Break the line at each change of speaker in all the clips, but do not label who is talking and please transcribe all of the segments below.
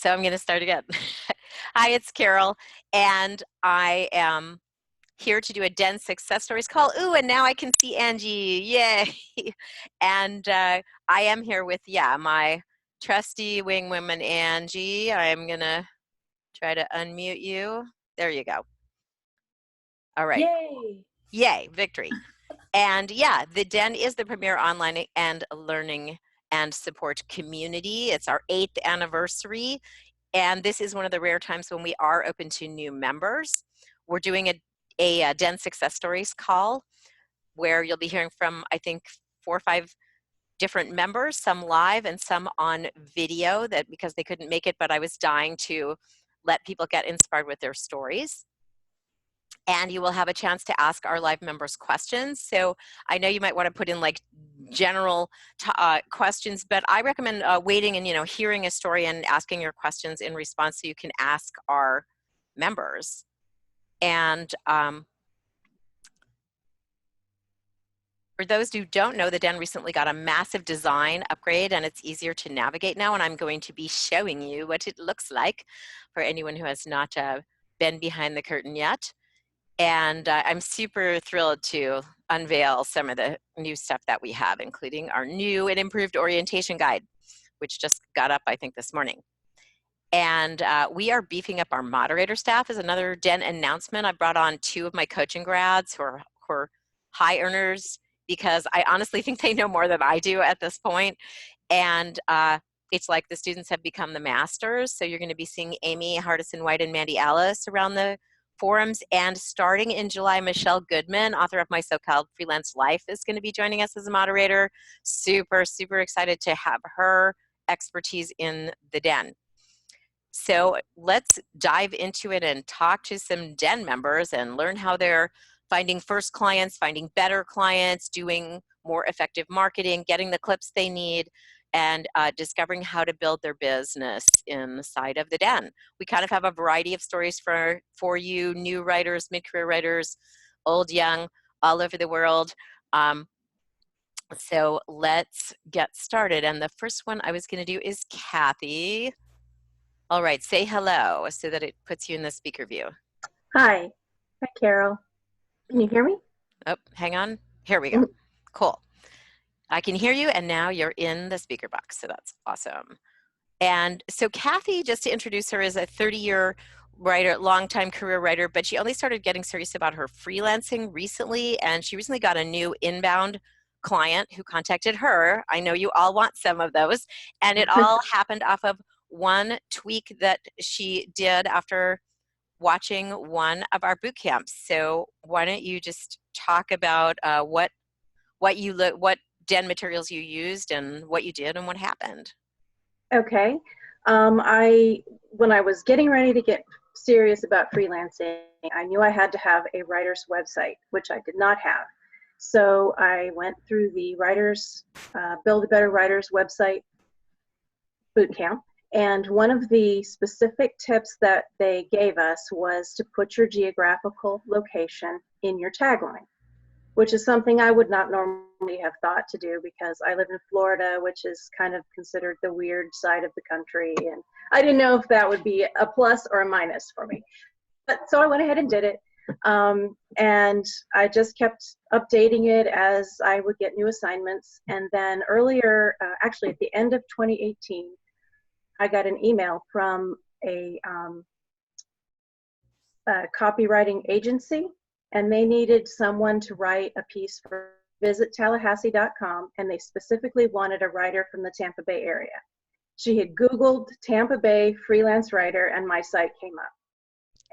So I'm going to start again. Hi, it's Carol, and I am here to do a Den Success Stories call. Ooh, and now I can see Angie. Yay! And I am here with, my trusty wing woman, Angie. I'm going to try to unmute you. There you go. All right.
Yay!
Yay, victory. And the Den is the premier online and learning and support community. It's our 8th anniversary. And this is one of the rare times when we are open to new members. We're doing a Den Success Stories call where you'll be hearing from, I think, 4 or 5 different members, some live and some on video because they couldn't make it, but I was dying to let people get inspired with their stories. And you will have a chance to ask our live members questions. So I know you might want to put in like general questions, but I recommend waiting and hearing a story and asking your questions in response so you can ask our members. And for those who don't know, the Den recently got a massive design upgrade and it's easier to navigate now, and I'm going to be showing you what it looks like for anyone who has not been behind the curtain yet. And I'm super thrilled to unveil some of the new stuff that we have, including our new and improved orientation guide, which just got up, I think, this morning. And we are beefing up our moderator staff as another Den announcement. I brought on 2 of my coaching grads who are high earners because I honestly think they know more than I do at this point. And it's like the students have become the masters. So you're going to be seeing Amy Hardison-White and Mandy Alice around the forums, and starting in July, Michelle Goodman, author of My So-Called Freelance Life, is going to be joining us as a moderator. Super, super excited to have her expertise in the Den. So let's dive into it and talk to some Den members and learn how they're finding first clients, finding better clients, doing more effective marketing, getting the clips they need, and discovering how to build their business inside of the Den. We kind of have a variety of stories for you, new writers, mid-career writers, old, young, all over the world. So let's get started. And the first one I was going to do is Kathy. All right, say hello so that it puts you in the speaker view.
Hi. Hi, Carol. Can you hear me?
Oh, hang on. Here we go. Cool. I can hear you, and now you're in the speaker box, so that's awesome. And so Kathy, just to introduce her, is a 30-year writer, longtime career writer, but she only started getting serious about her freelancing recently, and she recently got a new inbound client who contacted her. I know you all want some of those, and it all happened off of one tweak that she did after watching one of our boot camps. So why don't you just talk about what Den materials you used and what you did and what happened?
Okay. When I was getting ready to get serious about freelancing, I knew I had to have a writer's website, which I did not have. So I went through the Build a Better Writers website boot camp. And one of the specific tips that they gave us was to put your geographical location in your tagline, which is something I would not normally have thought to do because I live in Florida, which is kind of considered the weird side of the country. And I didn't know if that would be a plus or a minus for me. So I went ahead and did it. And I just kept updating it as I would get new assignments. And then earlier, actually at the end of 2018, I got an email from a copywriting agency, and they needed someone to write a piece for visittallahassee.com, and they specifically wanted a writer from the Tampa Bay area. She had Googled Tampa Bay freelance writer, and my site came up.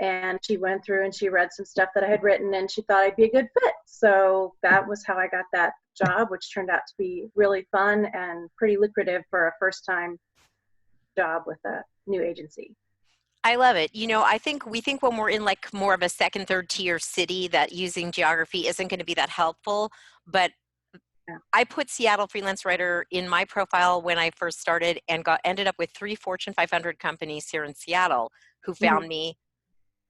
And she went through and she read some stuff that I had written, and she thought I'd be a good fit. So that was how I got that job, which turned out to be really fun and pretty lucrative for a first-time job with a new agency.
I love it. I think we think when we're in like more of a second, third tier city that using geography isn't going to be that helpful. But I put Seattle freelance writer in my profile when I first started and ended up with 3 Fortune 500 companies here in Seattle who found me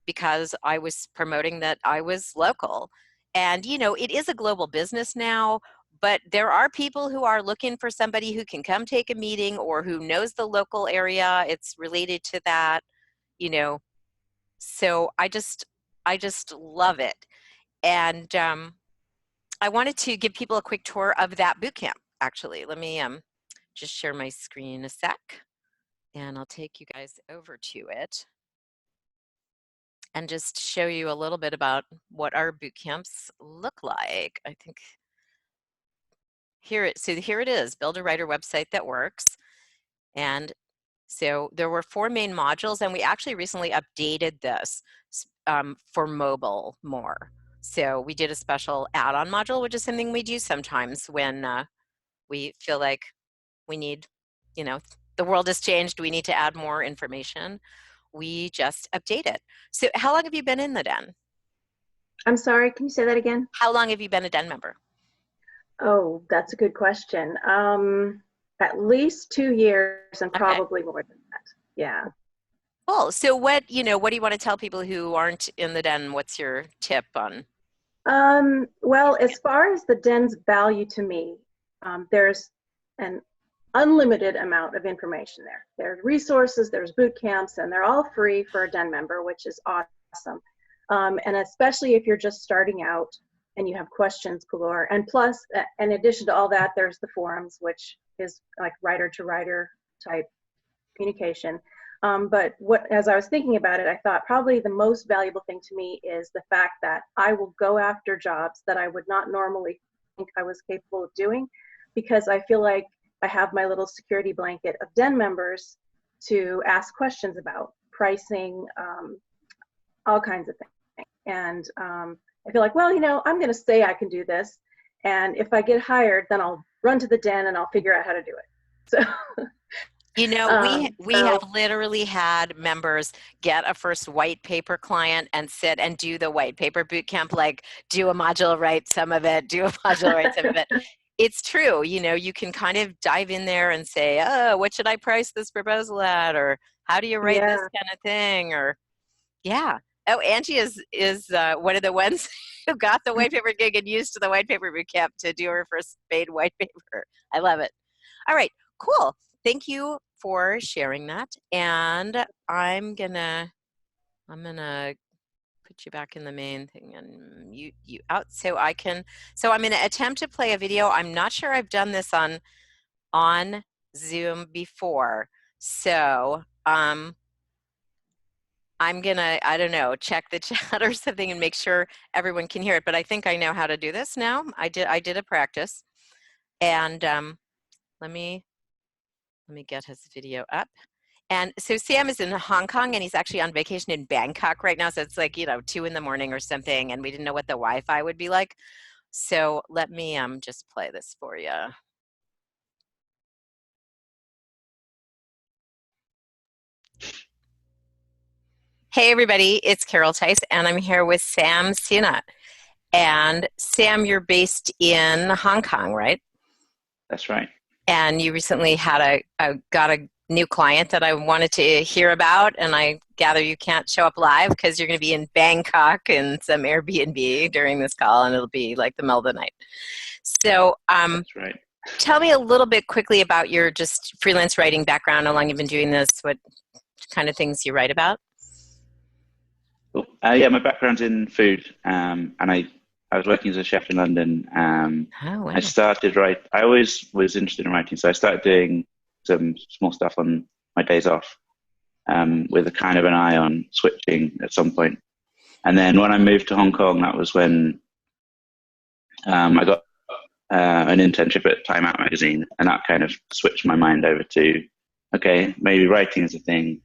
because I was promoting that I was local. And, it is a global business now, but there are people who are looking for somebody who can come take a meeting or who knows the local area. It's related to that, you know. So I just love it. And I wanted to give people a quick tour of that boot camp, actually. Let me just share my screen a sec, and I'll take you guys over to it and just show you a little bit about what our boot camps look like. I think here it is, build a writer website that works. And so there were 4 main modules, and we actually recently updated this for mobile more. So we did a special add-on module, which is something we do sometimes when we feel like we need, you know, the world has changed, we need to add more information. We just update it. So how long have you been in the Den?
I'm sorry, can you say that again?
How long have you been a Den member?
Oh, that's a good question. At least 2 years and
Okay.
probably more than that. Yeah.
Cool. So what do you want to tell people who aren't in the Den? What's your tip on?
Well, as far as the Den's value to me, there's an unlimited amount of information there. There's resources, there's boot camps, and they're all free for a Den member, which is awesome. And especially if you're just starting out and you have questions galore. And plus, in addition to all that, there's the forums, which is like writer to writer type communication. But as I was thinking about it, I thought probably the most valuable thing to me is the fact that I will go after jobs that I would not normally think I was capable of doing, because I feel like I have my little security blanket of Den members to ask questions about pricing, all kinds of things. And I feel like, well, I'm going to say I can do this. And if I get hired, then I'll run to the Den and I'll figure out how to do it. So
We have literally had members get a first white paper client and sit and do the white paper boot camp, like do a module, write some of it, do a module, write some of it. It's true, you can kind of dive in there and say, oh, what should I price this proposal at? Or how do you write this kind of thing? Or yeah. Oh, Angie is one of the ones who got the white paper gig and used the white paper boot camp to do her first paid white paper. I love it. All right, cool. Thank you for sharing that. And I'm gonna put you back in the main thing and mute you out so I'm gonna attempt to play a video. I'm not sure I've done this on Zoom before. So I'm gonna, I don't know, check the chat or something and make sure everyone can hear it. But I think I know how to do this now. I did a practice. And let me get his video up. And so Sam is in Hong Kong and he's actually on vacation in Bangkok right now. So it's like, 2 in the morning or something. And we didn't know what the Wi-Fi would be like. So let me just play this for you. Hey everybody, it's Carol Tice and I'm here with Sam Sina. And Sam, you're based in Hong Kong, right?
That's right.
And you recently had got a new client that I wanted to hear about, and I gather you can't show up live because you're going to be in Bangkok in some Airbnb during this call, and it'll be like the middle of the night. So
that's right.
Tell me a little bit quickly about your just freelance writing background, how long you've been doing this, what kind of things you write about.
Cool. Yeah, my background's in food, and I was working as a chef in London.
Oh, wow.
I always was interested in writing, so I started doing some small stuff on my days off, with a kind of an eye on switching at some point. And then when I moved to Hong Kong, that was when I got an internship at Time Out magazine, and that kind of switched my mind over to, okay, maybe writing is a thing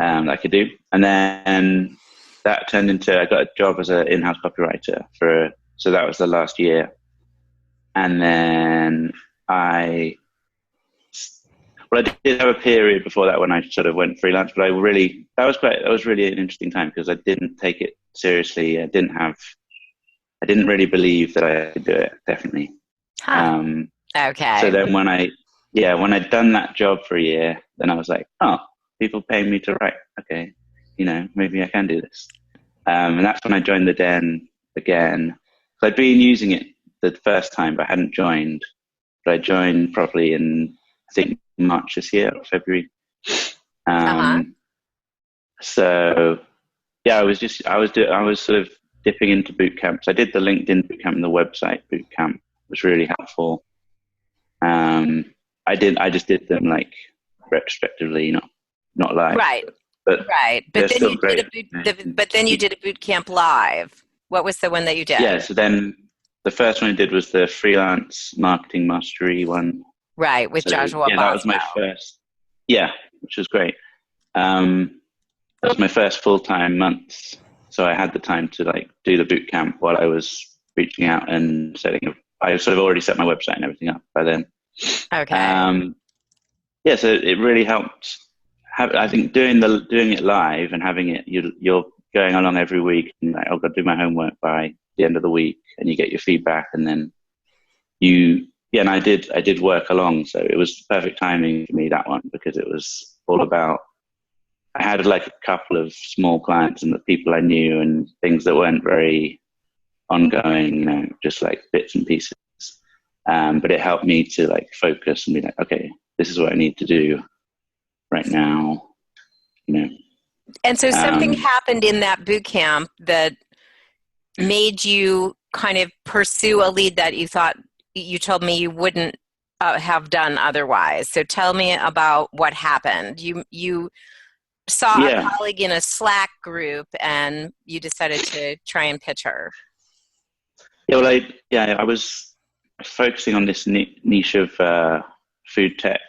that I could do. And then that turned into, I got a job as an in-house copywriter so that was the last year. And then I did have a period before that when I sort of went freelance, but that was really an interesting time because I didn't take it seriously. I didn't really believe that I could do it, definitely.
Huh. Okay.
So then when I'd done that job for a year, then I was like, oh, people paying me to write. Okay, maybe I can do this. And that's when I joined the Den again. So I'd been using it the first time, but I hadn't joined. But I joined probably in, I think, March this year, or February.
Uh-huh.
So yeah, I was sort of dipping into boot camps. I did the LinkedIn boot camp and the website boot camp. It was really helpful. I just did them like retrospectively, not live.
Right.
But
Right.
they're
But then
still
you
great.
did a boot camp live. What was the one that you did?
Yeah, so then the first one I did was the freelance marketing mastery one.
Right, with
So
Joshua
yeah, that was my
Boswell.
first. Yeah, which was great. That was my first full-time month, so I had the time to like do the boot camp while I was reaching out and setting up. I sort of already set my website and everything up by then.
Okay.
Yeah, so it really helped. I think doing it live and having it, you're going along every week and like, I've got to do my homework by the end of the week, and you get your feedback, and then yeah, and I did work along, so it was perfect timing for me, that one, because it was all about. I had like a couple of small clients and the people I knew and things that weren't very ongoing, just like bits and pieces. But it helped me to like focus and be like, okay, this is what I need to do right now.
And so something
Um,
happened in that boot camp that made you kind of pursue a lead that you told me you wouldn't have done otherwise. So tell me about what happened. You saw a
yeah,
colleague in a Slack group and you decided to try and pitch her.
yeah. Well, I was focusing on this niche of food tech,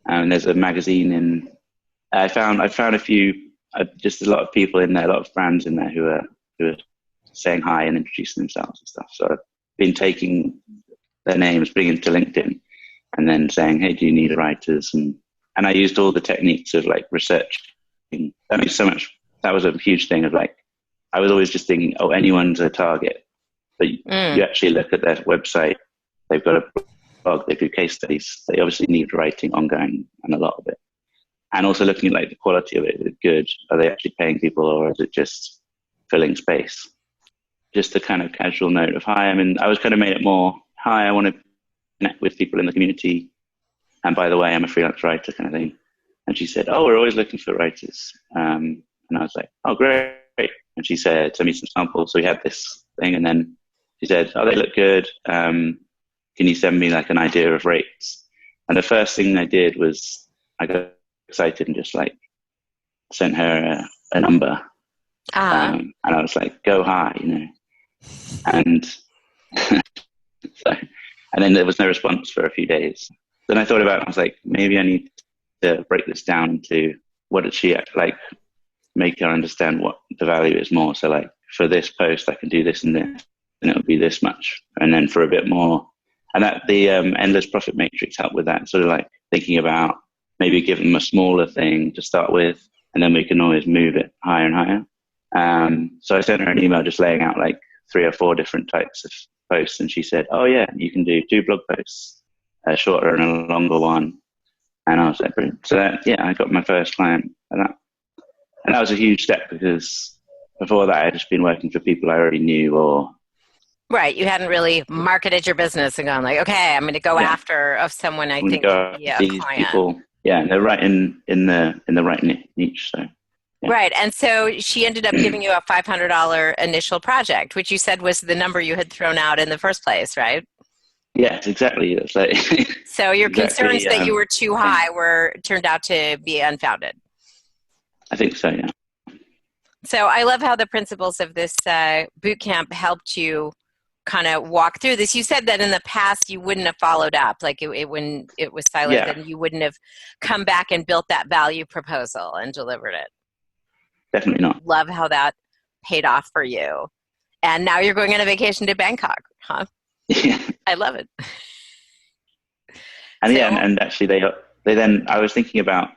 and there's a magazine in. I found a few, just a lot of people in there, a lot of brands in there who are saying hi and introducing themselves and stuff. So I've been taking their names, bringing it to LinkedIn, and then saying, "Hey, do you need writers?" And I used all the techniques of like research. That makes so much. That was a huge thing of like, I was always just thinking, oh, anyone's a target, but you actually look at their website. They've got a blog. They do case studies. They obviously need writing ongoing and a lot of it. And also looking at like the quality of it. Is it good? Are they actually paying people, or is it just filling space? Just a kind of casual note of hi. I was kind of made it more hi. I want to connect with people in the community. And by the way, I'm a freelance writer, kind of thing. And she said, "Oh, we're always looking for writers." And I was like, "Oh, great!" And she said, "Send me some samples." So we had this thing, and then she said, "Oh, they look good. Can you send me like an idea of rates?" And the first thing I did was I got excited and just like sent her a number, and I was like, "Go high," and so, and then there was no response for a few days. Then I thought about it. I was like, maybe I need to break this down into what did she like, make her understand what the value is more. So like for this post, I can do this and this, and it'll be this much. And then for a bit more, and that the endless profit matrix helped with that. Sort of like thinking about maybe give them a smaller thing to start with, and then we can always move it higher and higher. So I sent her an email just laying out like 3 or 4 different types of posts, and she said, "Oh yeah, you can do 2 blog posts, a shorter and a longer one." And I was like, brilliant. So I got my first client, and that was a huge step, because before that I had just been working for people I already knew, or
Right. You hadn't really marketed your business and gone like, okay, I'm going to go after of someone I
I'm going to
think could
go
be
after
a
these
client.
people. Yeah, and they're right in the right niche. So yeah.
Right. And so she ended up giving you a $500 initial project, which you said was the number you had thrown out in the first place, right?
Yes, exactly. It's like
So your
exactly.
concerns that you were too high turned out to be unfounded.
I think so. Yeah.
So I love how the principles of this boot camp helped you kind of walk through this. You said that in the past you wouldn't have followed up, like when it was silent,
Yeah.
and you wouldn't have come back and built that value proposal and delivered it.
Definitely not.
Love how that paid off for you. And now you're going on a vacation to Bangkok, huh?
Yeah.
I love it.
And
So,
and actually they then, I was thinking about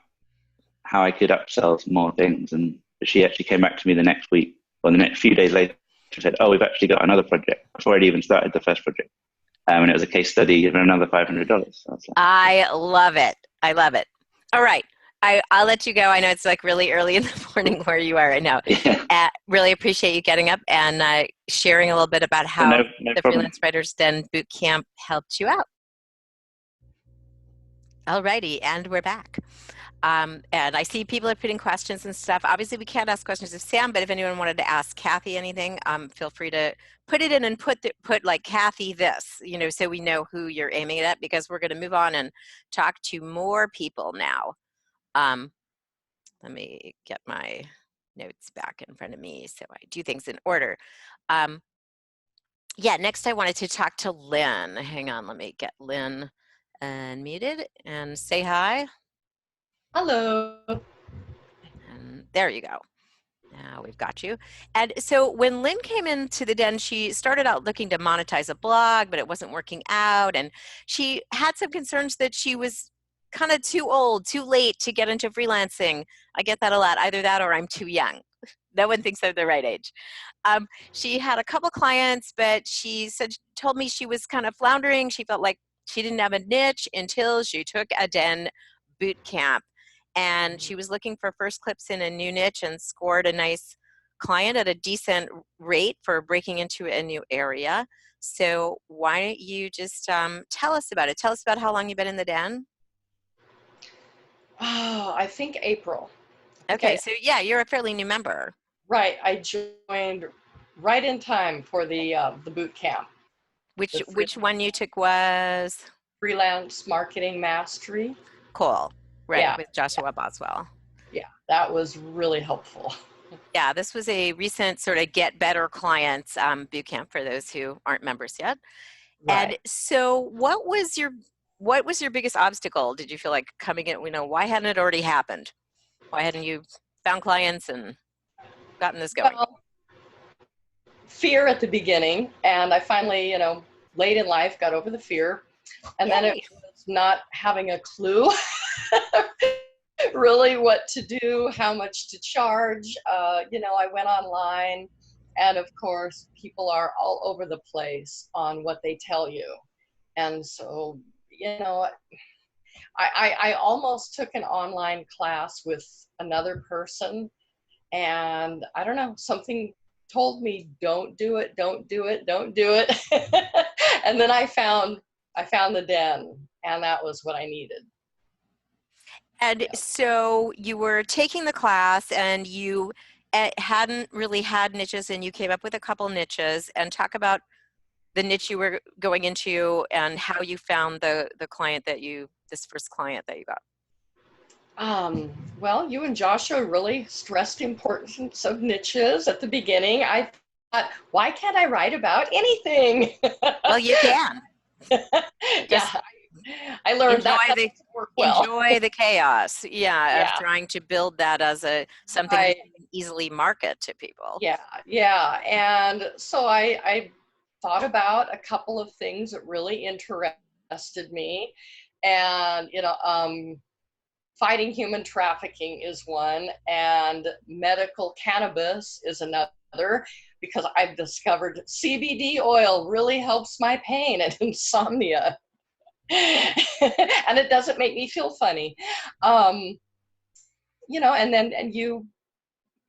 how I could upsell more things, and she actually came back to me the next week, or the next few days later, and said, "Oh, we've actually got another project," before I'd even started the first project. And it was a case study of another $500. So I was like,
I love it. I love it. All right. I'll let you go. I know it's like really early in the morning where you are right now.
Yeah,
Really appreciate you getting up and sharing a little bit about how
no
the
problem.
Freelance Writers Den boot camp helped you out. Alrighty, and we're back. And I see people are putting questions and stuff. Obviously, we can't ask questions of Sam, but if anyone wanted to ask Kathy anything, feel free to put it in and put like Kathy this, so we know who you're aiming it at, because we're going to move on and talk to more people now. Let me get my notes back in front of me so I do things in order. Yeah, next I wanted to talk to Lynn. Hang on, let me get Lynn unmuted and say hi.
Hello.
And there you go. Now we've got you. And so when Lynn came into the den, she started out looking to monetize a blog, but it wasn't working out. And she had some concerns that she was kind of too old, too late to get into freelancing. I get that a lot, either that or I'm too young. No one thinks they're the right age. She had a couple clients, but she told me she was kind of floundering. She felt like she didn't have a niche until she took a den boot camp. And she was looking for first clips in a new niche and scored a nice client at a decent rate for breaking into a new area. So why don't you just tell us about it? Tell us about how long you've been in the den.
Oh, I think April.
Okay, so yeah, you're a fairly new member.
Right. I joined right in time for the boot camp.
Which one you took was?
Freelance Marketing Mastery.
Cool. Right,
Yeah.
with Joshua Boswell.
Yeah, that was really helpful.
Yeah, this was a recent sort of get better clients boot camp for those who aren't members yet.
Right.
And so what was your biggest obstacle? Did you feel like coming in, why hadn't it already happened? Why hadn't you found clients and gotten this going?
Well, fear at the beginning, and I finally, late in life got over the fear. And
Yay.
then it was not having a clue really what to do, how much to charge. I went online, and of course, people are all over the place on what they tell you. And so, I almost took an online class with another person, and I don't know, something told me, don't do it, don't do it, don't do it. And then I found the den, and that was what I needed.
And so you were taking the class and you hadn't really had niches, and you came up with a couple niches. And talk about the niche you were going into and how you found the client this first client that you got.
Well, you and Joshua really stressed the importance of niches at the beginning. I thought, why can't I write about anything?
Well, you can.
Yeah, I learned that doesn't work well.
Enjoy the chaos, of trying to build that as something that you can easily market to people.
Yeah. And so I thought about a couple of things that really interested me. And, fighting human trafficking is one, and medical cannabis is another, because I've discovered CBD oil really helps my pain and insomnia. And it doesn't make me feel funny. And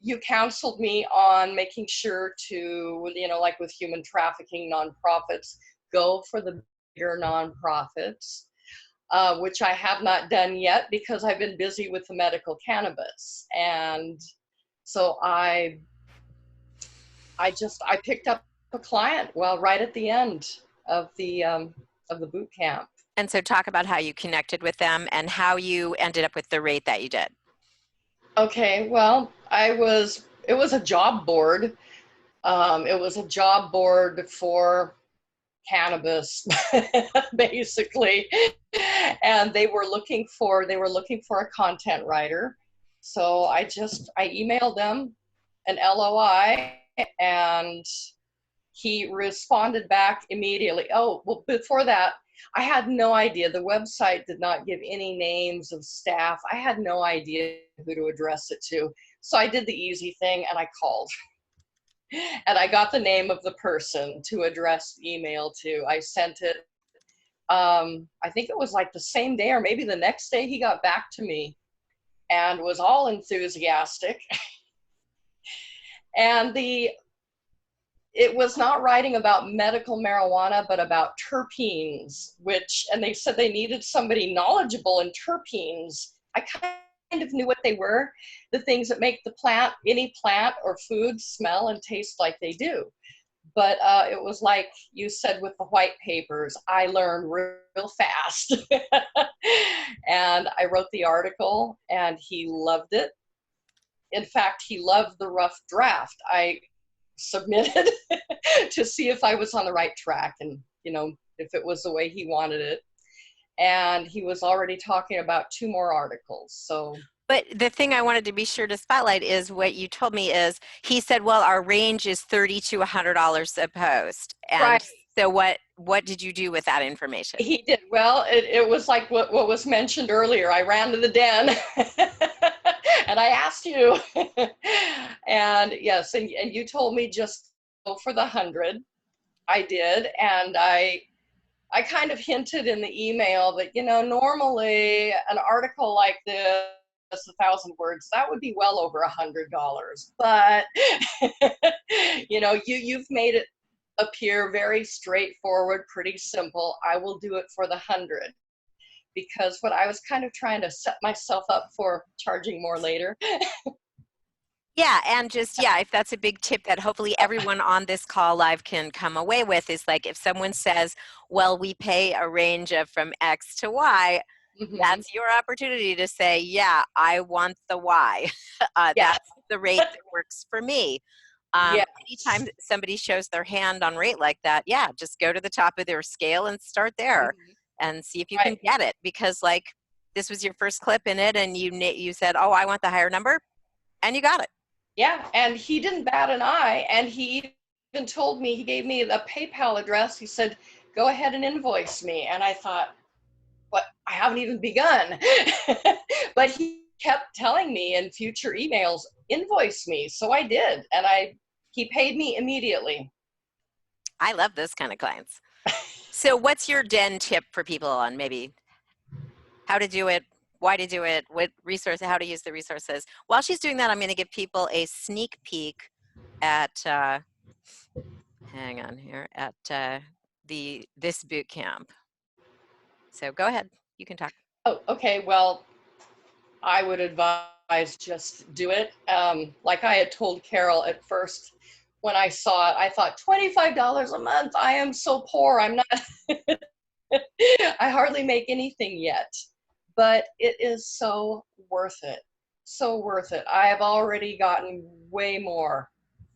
you counseled me on making sure to, like with human trafficking nonprofits, go for the bigger nonprofits. Which I have not done yet because I've been busy with the medical cannabis. And so I picked up a client right at the end of the boot camp.
And so talk about how you connected with them and how you ended up with the rate that you did.
Okay, well, it was a job board. It was a job board for cannabis, basically. And they were looking for a content writer. So I emailed them an LOI, and he responded back immediately. Oh, well, before that, I had no idea. The website did not give any names of staff. I had no idea who to address it to. So I did the easy thing, and I called. And I got the name of the person to address the email to. I sent it. I think it was like the same day or maybe the next day he got back to me. and was all enthusiastic. And it was not writing about medical marijuana, but about terpenes, and they said they needed somebody knowledgeable in terpenes. I kind of knew what they were, the things that make any plant or food smell and taste like they do. But it was like you said with the white papers, I learned real fast. And I wrote the article and he loved it. In fact, he loved the rough draft I submitted to see if I was on the right track and, if it was the way he wanted it. And he was already talking about 2 more articles. So,
but the thing I wanted to be sure to spotlight is what you told me is he said, well, our range is $30 to $100 a post. And
right.
so what did you do with that information?
He did. Well, it was like what was mentioned earlier. I ran to the den and I asked you. And yes, and you told me just go for the 100. I did. And I kind of hinted in the email that, normally an article like this, 1,000 words, that would be well over $100. But, you've made it appear very straightforward, pretty simple. I will do it for the 100. Because what I was kind of trying to set myself up for charging more later.
Yeah, and if that's a big tip that hopefully everyone on this call live can come away with is like if someone says, well, we pay a range of from X to Y, that's your opportunity to say, yeah, I want the Y. That's the rate that works for me.
Yes.
Anytime somebody shows their hand on rate like that, just go to the top of their scale and start there and see if you can get it. Because like this was your first clip in it and you said, oh, I want the higher number, and you got it.
Yeah, and he didn't bat an eye, and he even told me, he gave me the PayPal address. He said, go ahead and invoice me. And I thought, what? I haven't even begun. But he kept telling me in future emails, invoice me. So I did, and he paid me immediately.
I love those kind of clients. So what's your den tip for people on maybe how to do it, why to do it, what resources, how to use the resources? While she's doing that, I'm going to give people a sneak peek at, hang on here, at this boot camp. So go ahead, you can talk.
Oh, okay. Well, I would advise just do it. Like I had told Carol at first when I saw it, I thought $25 a month. I am so poor. I'm not, I hardly make anything yet, but it is so worth it. So worth it. I have already gotten way more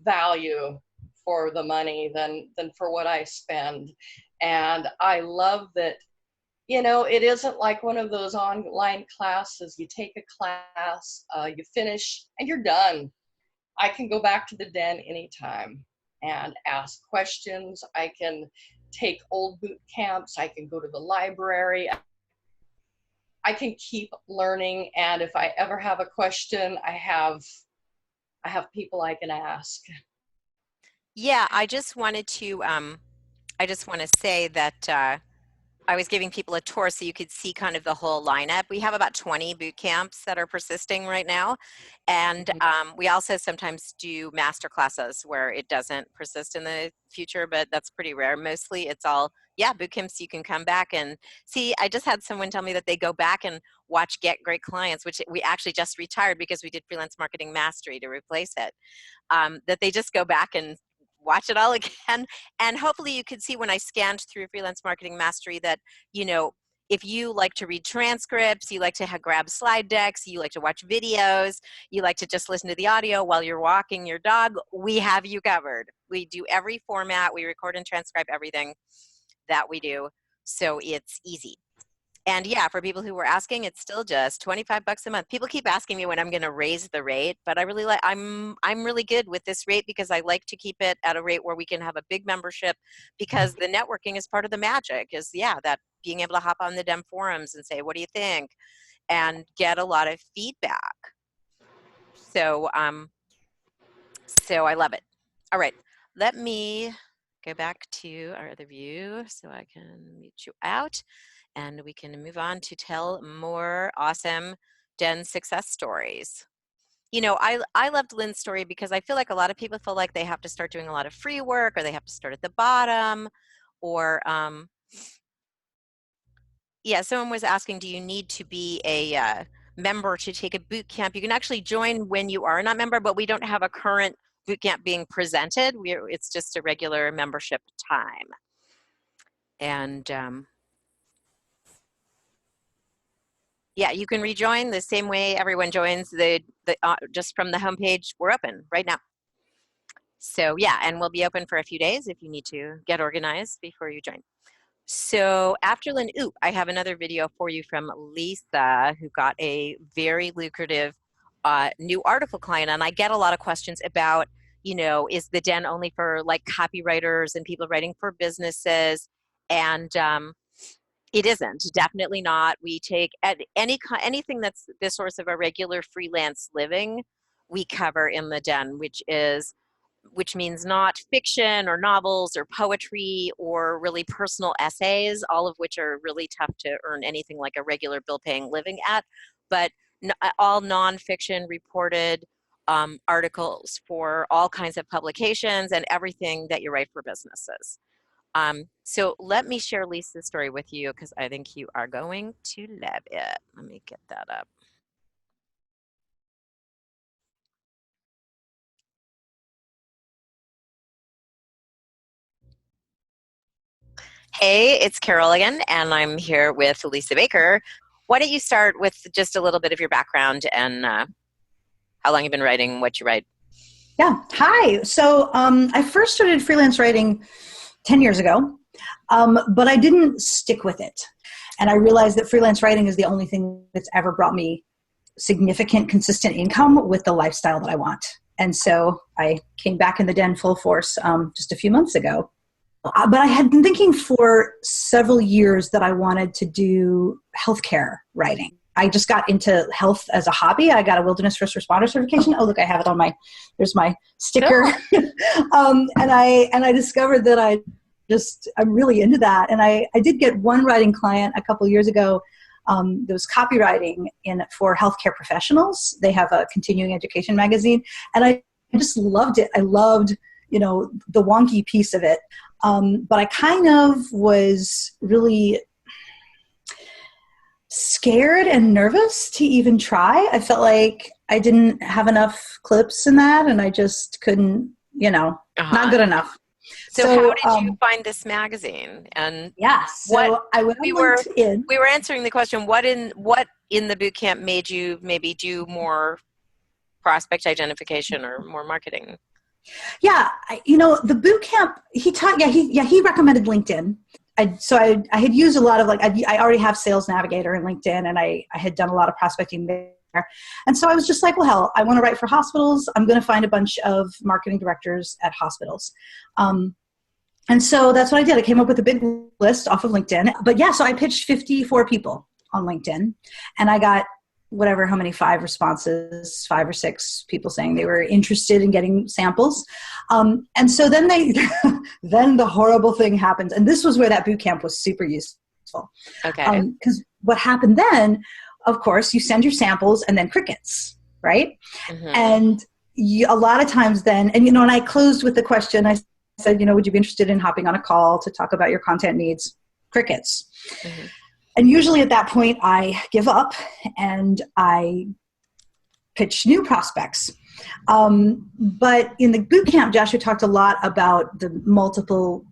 value for the money than for what I spend. And I love that, it isn't like one of those online classes. You take a class, you finish, and you're done. I can go back to the den anytime and ask questions. I can take old boot camps. I can go to the library. I can keep learning. And if I ever have a question, I have people I can ask.
Yeah, I just wanted to say that I was giving people a tour so you could see kind of the whole lineup. We have about 20 boot camps that are persisting right now. And we also sometimes do master classes where it doesn't persist in the future, but that's pretty rare. Mostly it's all, boot camps you can come back and see. I just had someone tell me that they go back and watch Get Great Clients, which we actually just retired because we did Freelance Marketing Mastery to replace it. That they just go back and watch it all again. And hopefully you could see when I scanned through Freelance Marketing Mastery that, if you like to read transcripts, you like to grab slide decks, you like to watch videos, you like to just listen to the audio while you're walking your dog, we have you covered. We do every format. We record and transcribe everything that we do. So it's easy. And for people who were asking, it's still just $25 a month. People keep asking me when I'm going to raise the rate, but I'm really good with this rate because I like to keep it at a rate where we can have a big membership, because the networking is part of the magic. Is that being able to hop on the DEM forums and say, what do you think, and get a lot of feedback. So I love it. All right, let me go back to our other view so I can mute you out. And we can move on to tell more awesome Den success stories. You know, I loved Lynn's story because I feel like a lot of people feel like they have to start doing a lot of free work, or they have to start at the bottom, or yeah, someone was asking, do you need to be a member to take a boot camp? You can actually join when you are not a member, but we don't have a current boot camp being presented. It's just a regular membership time. And yeah, you can rejoin the same way everyone joins just from the homepage. We're open right now. So yeah, and we'll be open for a few days if you need to get organized before you join. So after Lynn, I have another video for you from Lisa, who got a very lucrative new article client. And I get a lot of questions about, you know, is the Den only for like copywriters and people writing for businesses? And it isn't, definitely not. We take anything that's the source of a regular freelance living, we cover in the Den, which means not fiction or novels or poetry or really personal essays, all of which are really tough to earn anything like a regular bill-paying living at, but all nonfiction reported articles for all kinds of publications and everything that you write for businesses. So let me share Lisa's story with you because I think you are going to love it. Let me get that up. Hey, it's Carol again, and I'm here with Lisa Baker. Why don't you start with just a little bit of your background and how long you've been writing, what you write?
Yeah. Hi. So I first started freelance writing 10 years ago, but I didn't stick with it. And I realized that freelance writing is the only thing that's ever brought me significant, consistent income with the lifestyle that I want. And so I came back in the Den full force just a few months ago. But I had been thinking for several years that I wanted to do healthcare writing. I just got into health as a hobby. I got a wilderness first responder certification. Oh, look, I have it there's my sticker.
Oh.
And I discovered that I'm really into that. And I did get one writing client a couple years ago. There was copywriting for healthcare professionals. They have a continuing education magazine. And I just loved it. I loved, the wonky piece of it. But I kind of was really scared and nervous to even try. I felt like I didn't have enough clips in that, and I just couldn't, not good enough.
So how did you find this magazine? And
I went on LinkedIn.
We were answering the question, what in the boot camp made you maybe do more prospect identification or more marketing?
Yeah, the boot camp, he recommended LinkedIn. I had used a lot of I already have Sales Navigator and LinkedIn, and I had done a lot of prospecting there. And so I was just like, well, hell, I want to write for hospitals. I'm going to find a bunch of marketing directors at hospitals. And so that's what I did. I came up with a big list off of LinkedIn. But yeah, so I pitched 54 people on LinkedIn, and I got five responses, 5 or 6 people saying they were interested in getting samples. And so then then the horrible thing happened. And this was where that boot camp was super useful.
Okay.
Because what happened then, of course, you send your samples and then crickets, right?
Mm-hmm.
And a lot of times then, and I closed with the question, I said, would you be interested in hopping on a call to talk about your content needs? Crickets. Mm-hmm. And usually at that point, I give up and I pitch new prospects. But in the boot camp, Joshua talked a lot about the multiple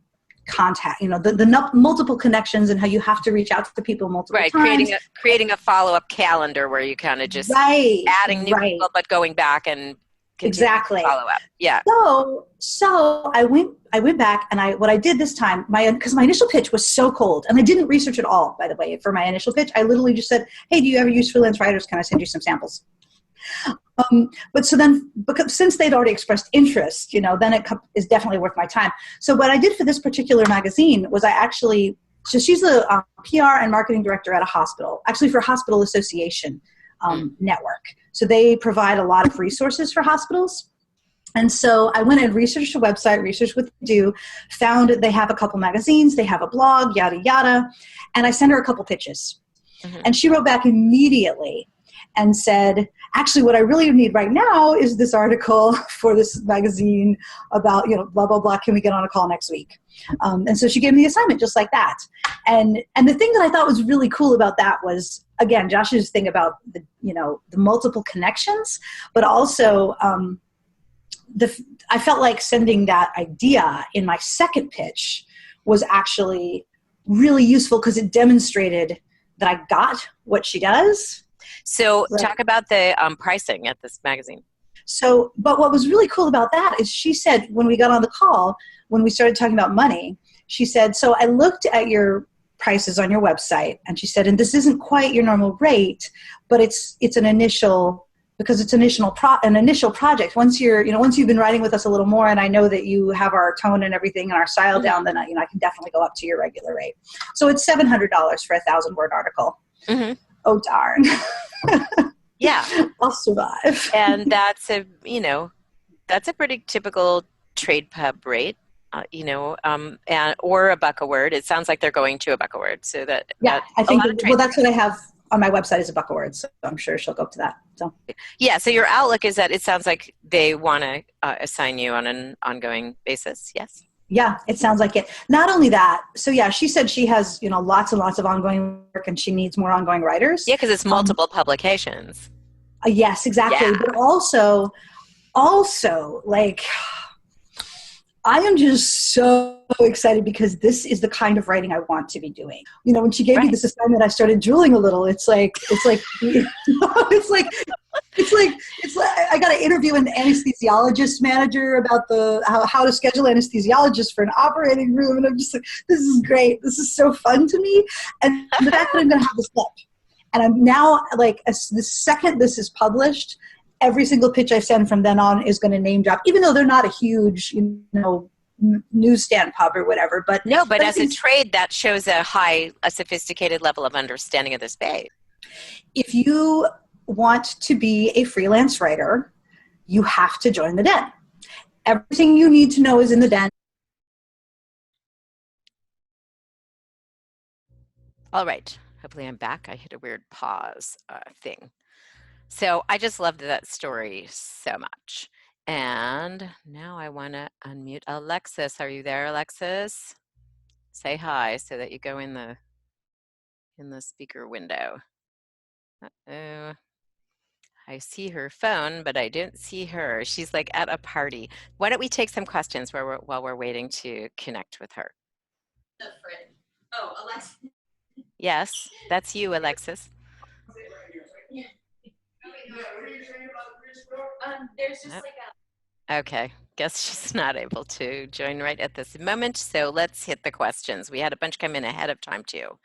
contact, the multiple connections and how you have to reach out to the people multiple times.
Creating a follow-up calendar where you kind of just adding new people, but going back and
exactly
follow up. Yeah.
So I went back, and what I did this time, because my initial pitch was so cold, and I didn't research at all, by the way, for my initial pitch. I literally just said, hey, do you ever use freelance writers? Can I send you some samples? But since they'd already expressed interest, then it is definitely worth my time. So what I did for this particular magazine was so she's a PR and marketing director at a hospital, actually for a hospital association network. So they provide a lot of resources for hospitals. And so I went and researched a website, researched what they do, found they have a couple magazines, they have a blog, yada, yada. And I sent her a couple pitches. Mm-hmm. And she wrote back immediately. and said, actually, what I really need right now is this article for this magazine about, blah, blah, blah. Can we get on a call next week? And so she gave me the assignment just like that. And the thing that I thought was really cool about that was, again, Josh's thing about the multiple connections, but also I felt like sending that idea in my second pitch was actually really useful because it demonstrated that I got what she does.
So talk about the pricing at this magazine.
So, but what was really cool about that is she said, when we got on the call, when we started talking about money, she said, so I looked at your prices on your website, and she said, and this isn't quite your normal rate, but it's an initial, because it's an initial project. Once you've been writing with us a little more, and I know that you have our tone and everything and our style down, then I can definitely go up to your regular rate. So it's $700 for a 1,000-word article. Mm-hmm. Oh darn.
Yeah,
I'll survive.
And that's a pretty typical trade pub rate. Or $1 a word. It sounds like they're going to $1 a word. So
I think that's what I have on my website is $1 a word. So I'm sure she'll go up to that. So
yeah. So your outlook is that it sounds like they want to assign you on an ongoing basis. Yes.
Yeah, it sounds like it. Not only that, so yeah, she said she has lots and lots of ongoing work, and she needs more ongoing writers.
Yeah, because it's multiple publications.
Yes, exactly. Yeah. But also, like, I am just so excited because this is the kind of writing I want to be doing. When she gave me this assignment, I started drooling a little. It's like I got to interview an anesthesiologist manager about how to schedule anesthesiologists for an operating room, and I'm just like, this is great. This is so fun to me, and the fact that I'm going to have this book, and I'm now like, the second this is published, every single pitch I send from then on is going to name drop, even though they're not a huge, newsstand pub or whatever. But
as a trade, that shows a sophisticated level of understanding of the space.
If you want to be a freelance writer, you have to join the Den. Everything you need to know is in the Den.
All right. Hopefully I'm back. I hit a weird pause thing. So I just loved that story so much. And now I want to unmute Alexis. Are you there, Alexis? Say hi so that you go in the speaker window. Uh-oh. I see her phone, but I don't see her. She's like at a party. Why don't we take some questions while we're waiting to connect with her? Oh, Alexis. Yes, that's you, Alexis. There's just okay, guess she's not able to join right at this moment, so let's hit the questions. We had a bunch come in ahead of time too.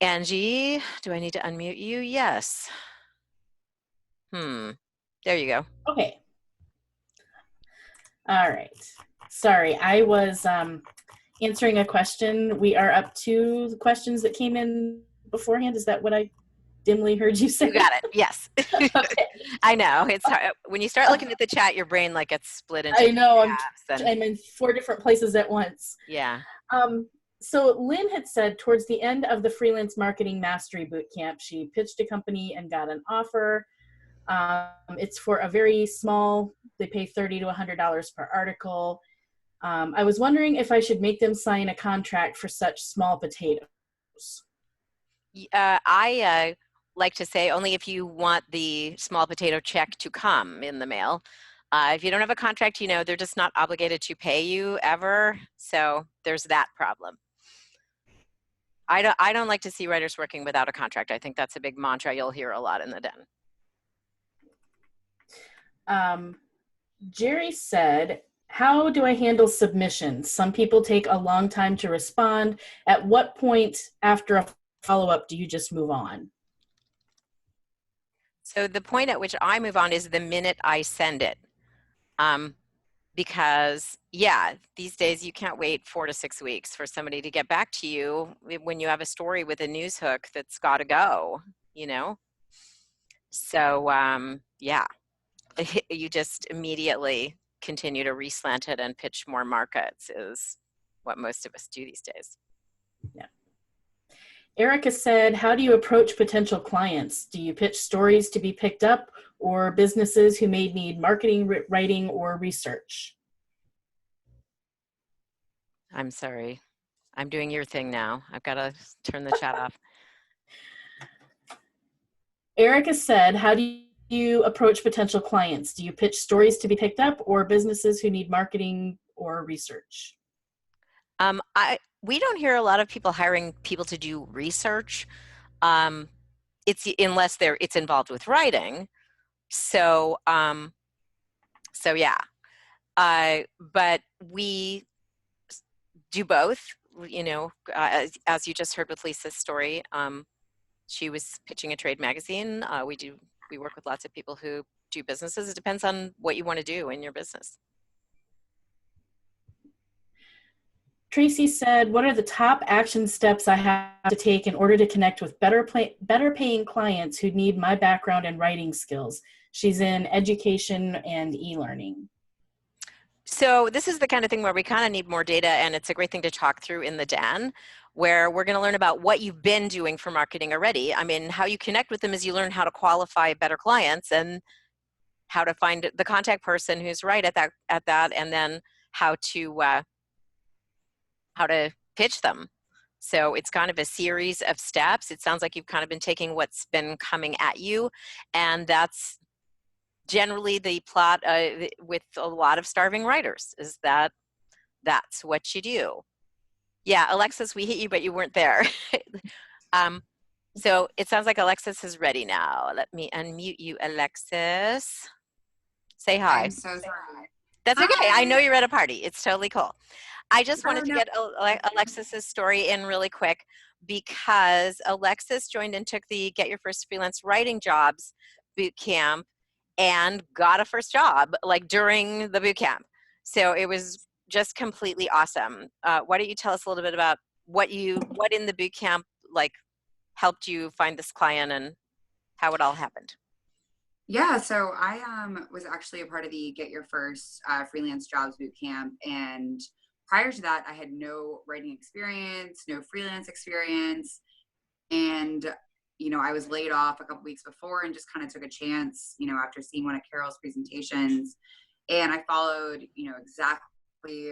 Angie, do I need to unmute you? Yes. There you go.
Okay. All right. Sorry, I was answering a question. We are up to the questions that came in beforehand. Is that what I dimly heard you say?
You got it. Yes.
Okay.
I know. It's hard. When you start looking at the chat, your brain like gets split into
I know.
I'm
in 4 different places at once.
Yeah.
So Lynn had said towards the end of the Freelance Marketing Mastery Bootcamp, she pitched a company and got an offer. It's for a very small, they pay $30 to $100 per article. I was wondering if I should make them sign a contract for such small potatoes.
I like to say only if you want the small potato check to come in the mail. If you don't have a contract, they're just not obligated to pay you ever. So there's that problem. I don't like to see writers working without a contract. I think that's a big mantra you'll hear a lot in the Den.
Jerry said, how do I handle submissions? Some people take a long time to respond. At what point after a follow-up do you just move on?
So the point at which I move on is the minute I send it. Because these days you can't wait 4 to 6 weeks for somebody to get back to you when you have a story with a news hook that's got to go, So, you just immediately continue to reslant it and pitch more markets is what most of us do these days.
Yeah. Erica said, how do you approach potential clients? Do you pitch stories to be picked up or businesses who may need marketing, writing, or research?
I'm sorry. I'm doing your thing now. I've got to turn the chat off.
Erica said, how do you approach potential clients? Do you pitch stories to be picked up or businesses who need marketing or research?
We don't hear a lot of people hiring people to do research. It's unless it's involved with writing. So yeah. But we do both. You know, as you just heard with Lisa's story, she was pitching a trade magazine. We work with lots of people who do businesses. It depends on what you want to do in your business.
Tracy said, what are the top action steps I have to take in order to connect with better paying clients who need my background and writing skills? She's in education and e-learning.
So this is the kind of thing where we kind of need more data, and it's a great thing to talk through in the Den, where we're going to learn about what you've been doing for marketing already. I mean, how you connect with them is you learn how to qualify better clients and how to find the contact person who's right at that, and then how to pitch them. So it's kind of a series of steps. It sounds like you've kind of been taking what's been coming at you, and that's generally the plot with a lot of starving writers, is that's what you do. Yeah, Alexis, we hit you, but you weren't there. So it sounds like Alexis is ready now. Let me unmute you, Alexis. Say hi.
I'm so sorry.
That's okay.
Hi.
I know you're at a party. It's totally cool. I just wanted to
no.
get Alexis's story in really quick because Alexis joined and took the Get Your First Freelance Writing Jobs boot camp and got a first job like during the boot camp. So it was just completely awesome. Why don't you tell us a little bit about what in the boot camp like helped you find this client and how it all happened?
Yeah, so I was actually a part of the Get Your First Freelance Jobs boot camp, and prior to that, I had no writing experience, no freelance experience, and I was laid off a couple weeks before and just kind of took a chance, after seeing one of Carol's presentations, and I followed, exactly,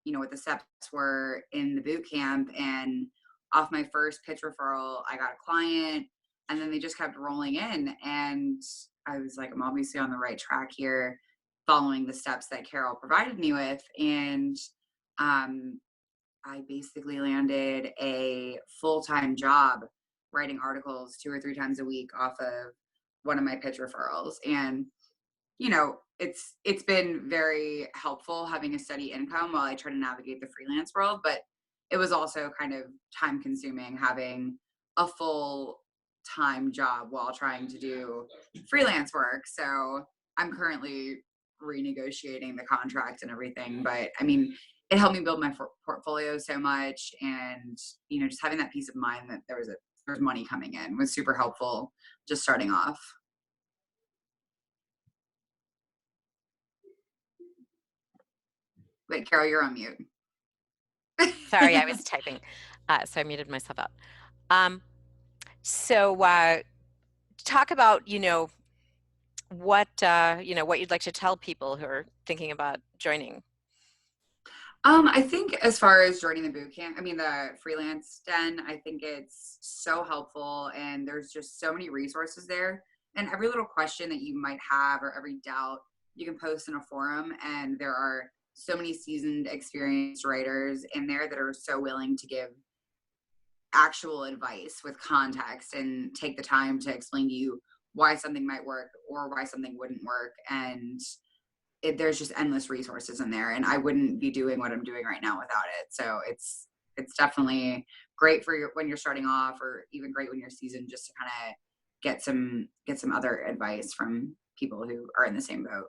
what the steps were in the boot camp, and off my first pitch referral, I got a client, and then they just kept rolling in, and I was like, I'm obviously on the right track here, following the steps that Carol provided me with. And I basically landed a full-time job writing articles 2 or 3 times a week off of one of my pitch referrals. And, it's been very helpful having a steady income while I try to navigate the freelance world, but it was also kind of time consuming having a full-time job while trying to do freelance work. So I'm currently renegotiating the contract and everything, but I mean, it helped me build my portfolio so much, and just having that peace of mind that there's money coming in was super helpful just starting off. Wait, Carol, you're on mute.
Sorry, I was typing, so I muted myself out. So talk about what you'd like to tell people who are thinking about joining.
I think as far as joining the bootcamp, the Freelance Den, I think it's so helpful, and there's just so many resources there. And every little question that you might have or every doubt, you can post in a forum, and there are so many seasoned, experienced writers in there that are so willing to give actual advice with context and take the time to explain to you why something might work or why something wouldn't work. And there's just endless resources in there, and I wouldn't be doing what I'm doing right now without it. So it's definitely great for when you're starting off, or even great when you're seasoned, just to kind of get some other advice from people who are in the same boat.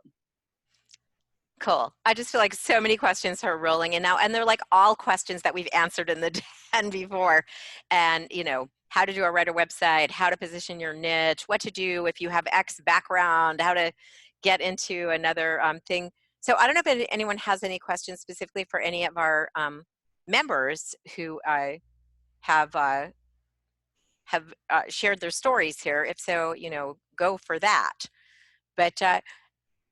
Cool. I just feel like so many questions are rolling in now, and they're like all questions that we've answered in the Den before. And, how to do a writer website, how to position your niche, what to do if you have X background, how to get into another thing. So I don't know if anyone has any questions specifically for any of our members who have have shared their stories here. If so, go for that. But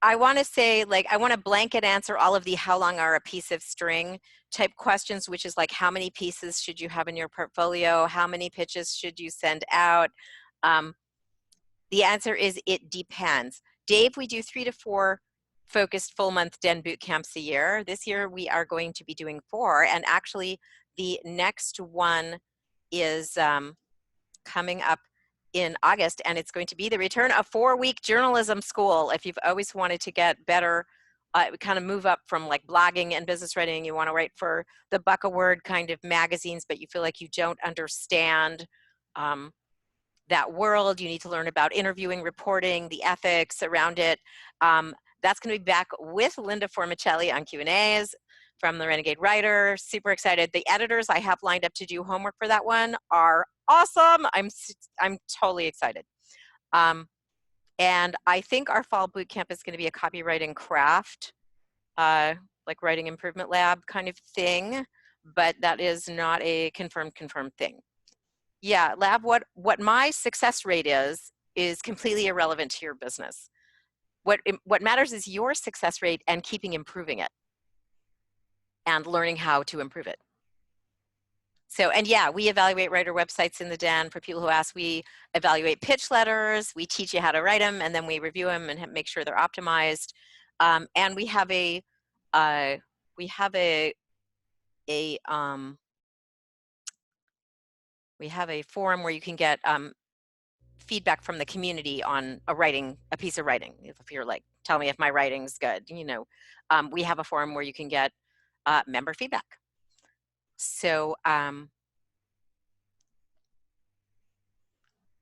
I want to say, like, I want to blanket answer all of the how long are a piece of string type questions, which is like, how many pieces should you have in your portfolio? How many pitches should you send out? The answer is it depends. Dave, we do 3 to 4 focused full month Den boot camps a year. This year we are going to be doing 4, and actually the next one is coming up in August, and it's going to be the return of 4-week journalism school. If you've always wanted to get better, kind of move up from like blogging and business writing, you want to write for the Buck a Word kind of magazines, but you feel like you don't understand that world, you need to learn about interviewing, reporting, the ethics around it. That's going to be back with Linda Formicelli on Q&As from the Renegade Writer. Super excited. The editors I have lined up to do homework for that one are awesome. I'm totally excited. And I think our fall boot camp is going to be a copywriting craft, like writing improvement lab kind of thing, but that is not a confirmed thing. Yeah, Lab, what my success rate is completely irrelevant to your business. What matters is your success rate and keeping improving it and learning how to improve it. So, and yeah, we evaluate writer websites in the Den. For people who ask, we evaluate pitch letters, we teach you how to write them, and then we review them and make sure they're optimized. And we have a forum where you can get feedback from the community on a piece of writing. If you're like, tell me if my writing's good, we have a forum where you can get member feedback. So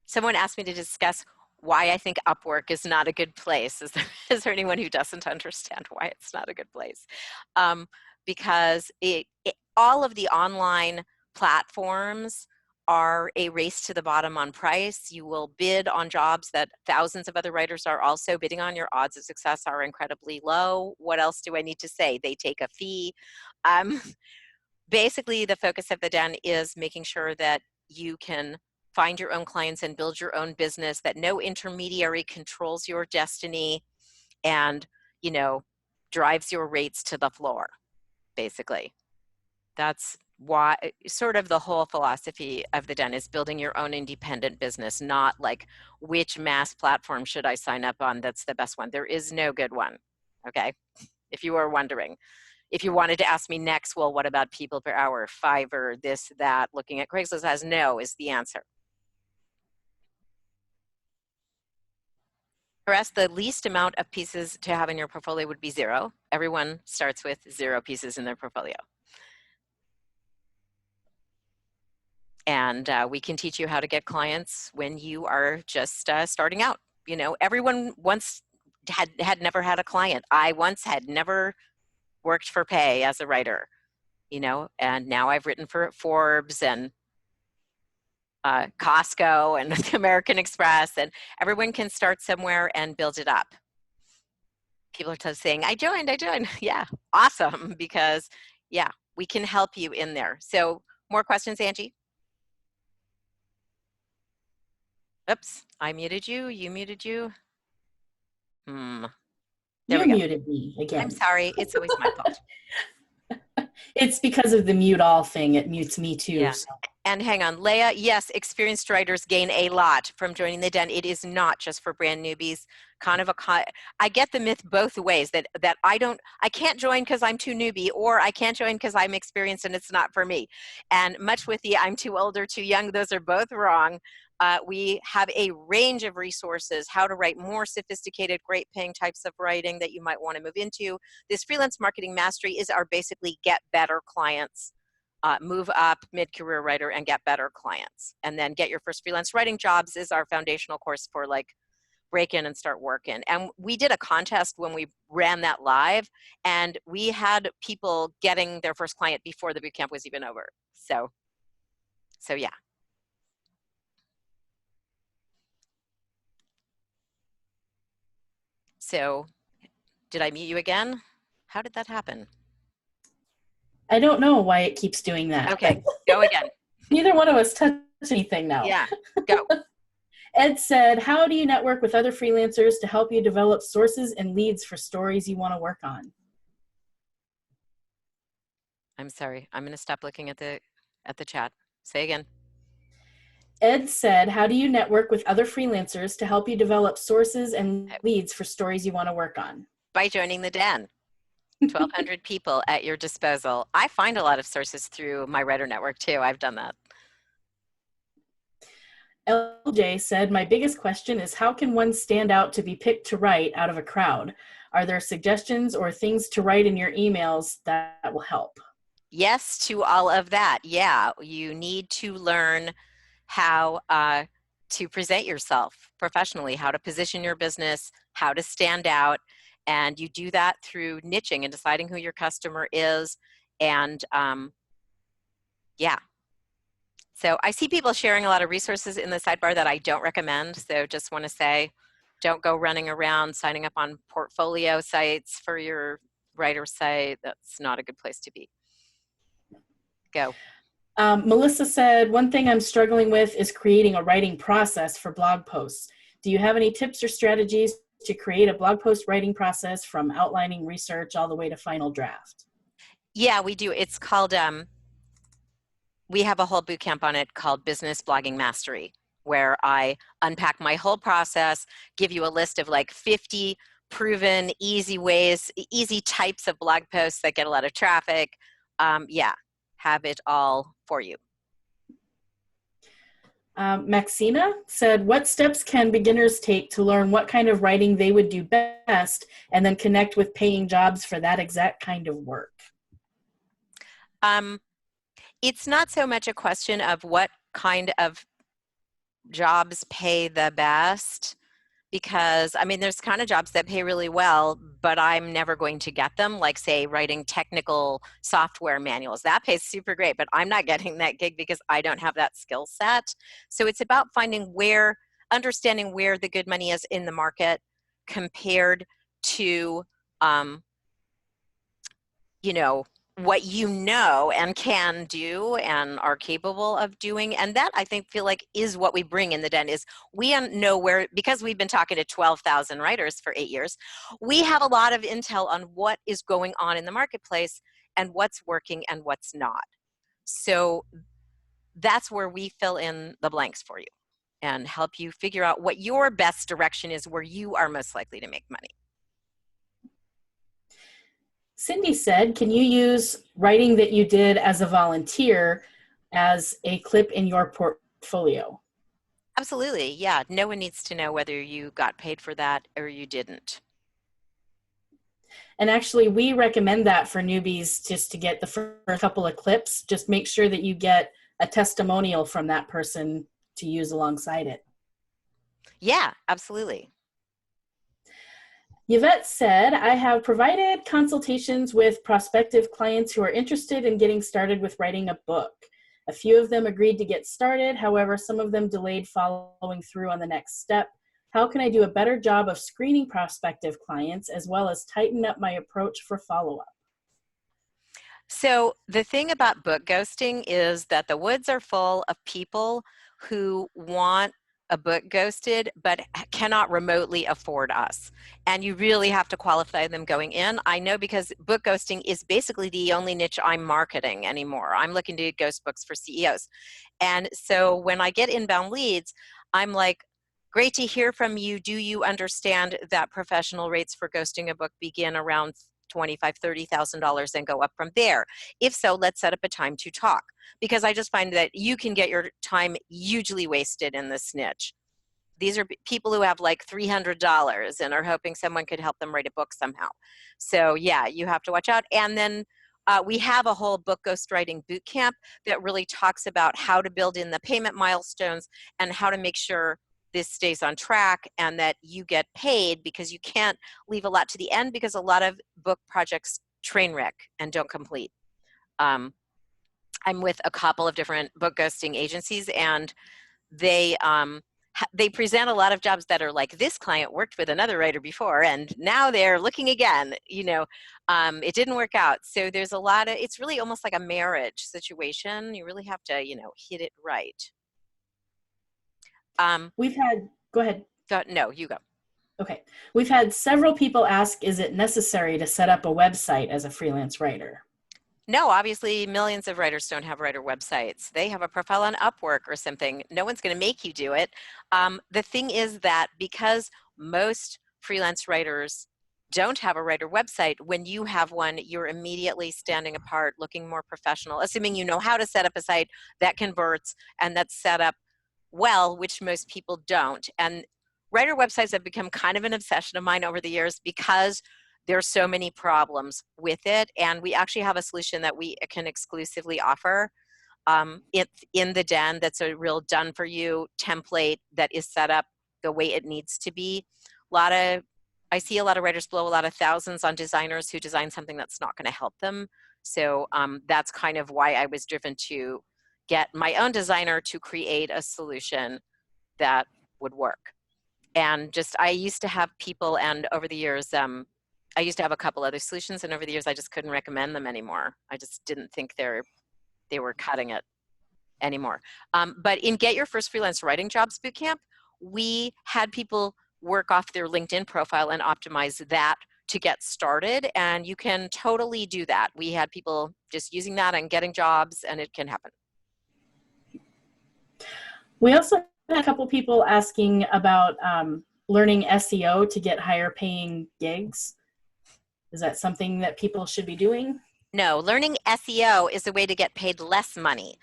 someone asked me to discuss why I think Upwork is not a good place. Is there anyone who doesn't understand why it's not a good place? Because all of the online platforms are a race to the bottom on price. You will bid on jobs that thousands of other writers are also bidding on. Your odds of success are incredibly low. What else do I need to say? They take a fee. Basically, the focus of the Den is making sure that you can find your own clients and build your own business, that no intermediary controls your destiny and, drives your rates to the floor, basically. That's why sort of the whole philosophy of the Den is building your own independent business, not like which mass platform should I sign up on that's the best one. There is no good one, okay? If you are wondering. If you wanted to ask me next, well, what about people per hour, Fiverr, this, that, looking at Craigslist as no is the answer. For us, the least amount of pieces to have in your portfolio would be 0. Everyone starts with 0 pieces in their portfolio. And we can teach you how to get clients when you are just starting out. Everyone once had never had a client. I once had never worked for pay as a writer, and now I've written for Forbes and Costco and American Express, and everyone can start somewhere and build it up. People are saying, I joined. Yeah, awesome, because yeah, we can help you in there. So more questions, Angie? Oops, I muted you. You muted you. There
You
we go.
muted me again.
I'm sorry. It's always my fault.
It's because of the mute all thing. It mutes me too.
Yeah.
So.
And hang on, Leah, yes, experienced writers gain a lot from joining the Den. It is not just for brand newbies. I get the myth both ways, that I can't join because I'm too newbie, or I can't join because I'm experienced and it's not for me. And much with the I'm too old or too young, those are both wrong. We have a range of resources, how to write more sophisticated, great paying types of writing that you might want to move into. This freelance marketing mastery is our basically get better clients. Move up mid-career writer and get better clients. And then get your first freelance writing jobs is our foundational course for like break in and start working. And we did a contest when we ran that live, and we had people getting their first client before the bootcamp was even over. So yeah. So did I mute you again? How did that happen?
I don't know why it keeps doing that.
Okay, go again.
Neither one of us touched anything now.
Yeah, go.
Ed said, how do you network with other freelancers to help you develop sources and leads for stories you want to work on?
I'm sorry. I'm going to stop looking at the chat. Say again.
Ed said, how do you network with other freelancers to help you develop sources and leads for stories you want to work on?
By joining the Den. 1,200 people at your disposal. I find a lot of sources through my writer network too. I've done that.
LJ said, my biggest question is how can one stand out to be picked to write out of a crowd? Are there suggestions or things to write in your emails that will help?
Yes to all of that. Yeah, you need to learn how to present yourself professionally, how to position your business, how to stand out. And you do that through niching and deciding who your customer is. And yeah. So I see people sharing a lot of resources in the sidebar that I don't recommend. So just want to say, don't go running around signing up on portfolio sites for your writer site. That's not a good place to be. Go.
Melissa said, one thing I'm struggling with is creating a writing process for blog posts. Do you have any tips or strategies to create a blog post writing process from outlining research all the way to final draft?
Yeah, we do. It's called, we have a whole boot camp on it called Business Blogging Mastery, where I unpack my whole process, give you a list of like 50 proven, easy ways, easy types of blog posts that get a lot of traffic. Yeah, have it all for you.
Maxina said, what steps can beginners take to learn what kind of writing they would do best and then connect with paying jobs for that exact kind of work?
It's not so much a question of what kind of jobs pay the best, because I mean, there's kind of jobs that pay really well, but I'm never going to get them, like say writing technical software manuals. That pays super great, but I'm not getting that gig because I don't have that skill set. So it's about understanding where the good money is in the market compared to, you know, what you know and can do and are capable of doing. And that I feel like is what we bring in the Den, is we know where, because we've been talking to 12,000 writers for 8 years, we have a lot of intel on what is going on in the marketplace and what's working and what's not. So that's where we fill in the blanks for you and help you figure out what your best direction is, where you are most likely to make money.
Cindy said, can you use writing that you did as a volunteer as a clip in your portfolio?
Absolutely, yeah. No one needs to know whether you got paid for that or you didn't.
And actually, we recommend that for newbies, just to get the first couple of clips. Just make sure that you get a testimonial from that person to use alongside it.
Yeah, absolutely.
Yvette said, I have provided consultations with prospective clients who are interested in getting started with writing a book. A few of them agreed to get started. However, some of them delayed following through on the next step. How can I do a better job of screening prospective clients as well as tighten up my approach for follow-up?
So the thing about book ghosting is that the woods are full of people who want a book ghosted but cannot remotely afford us. And you really have to qualify them going in. I know, because book ghosting is basically the only niche I'm marketing anymore. I'm looking to ghost books for CEOs. And so when I get inbound leads, I'm like, great to hear from you. Do you understand that professional rates for ghosting a book begin around $25,000, $30,000 and go up from there? If so, let's set up a time to talk, because I just find that you can get your time hugely wasted in this niche. These are people who have like $300 and are hoping someone could help them write a book somehow. So yeah, you have to watch out. And then we have a whole book ghostwriting boot camp that really talks about how to build in the payment milestones and how to make sure this stays on track and that you get paid, because you can't leave a lot to the end, because a lot of book projects train wreck and don't complete. I'm with a couple of different book ghosting agencies, and they present a lot of jobs that are like, this client worked with another writer before and now they're looking again, it didn't work out. So there's a lot of, it's really almost like a marriage situation. You really have to, hit it right.
We've had, go ahead.
No, you go.
Okay. We've had several people ask, is it necessary to set up a website as a freelance writer?
No, obviously millions of writers don't have writer websites. They have a profile on Upwork or something. No one's going to make you do it. The thing is that because most freelance writers don't have a writer website, when you have one, you're immediately standing apart, looking more professional, assuming you know how to set up a site that converts and that's set up well, which most people don't. And writer websites have become kind of an obsession of mine over the years because there's so many problems with it. And we actually have a solution that we can exclusively offer in the Den that's a real done for you template that is set up the way it needs to be. I see a lot of writers blow a lot of thousands on designers who design something that's not going to help them. So that's kind of why I was driven to get my own designer to create a solution that would work. And just, I used to have people, and over the years, I used to have a couple other solutions, and over the years, I just couldn't recommend them anymore. I just didn't think they were cutting it anymore. But in Get Your First Freelance Writing Jobs Bootcamp, we had people work off their LinkedIn profile and optimize that to get started, and you can totally do that. We had people just using that and getting jobs, and it can happen.
We also had a couple people asking about learning SEO to get higher paying gigs. Is that something that people should be doing?
No, learning SEO is a way to get paid less money.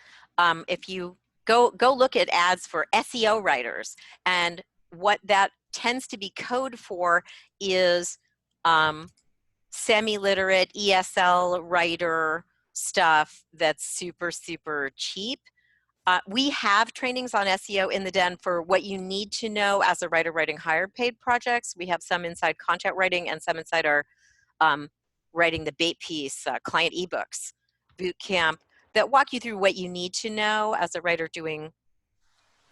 If you go look at ads for SEO writers, and what that tends to be code for is semi-literate ESL writer stuff that's super, super cheap. We have trainings on SEO in the Den for what you need to know as a writer writing higher paid projects. We have some inside content writing and some inside our writing the bait piece, client ebooks bootcamp that walk you through what you need to know as a writer doing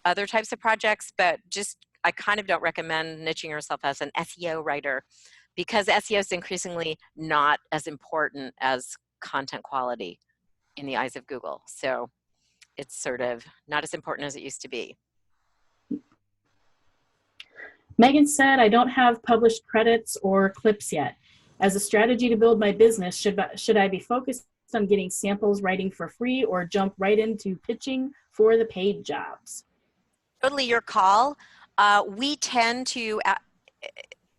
other types of projects. But just, I kind of don't recommend niching yourself as an SEO writer because SEO is increasingly not as important as content quality in the eyes of Google. So it's sort of not as important as it used to be.
Megan said, I don't have published credits or clips yet. As a strategy to build my business, should I be focused on getting samples writing for free or jump right into pitching for the paid jobs?
Totally your call. We tend to,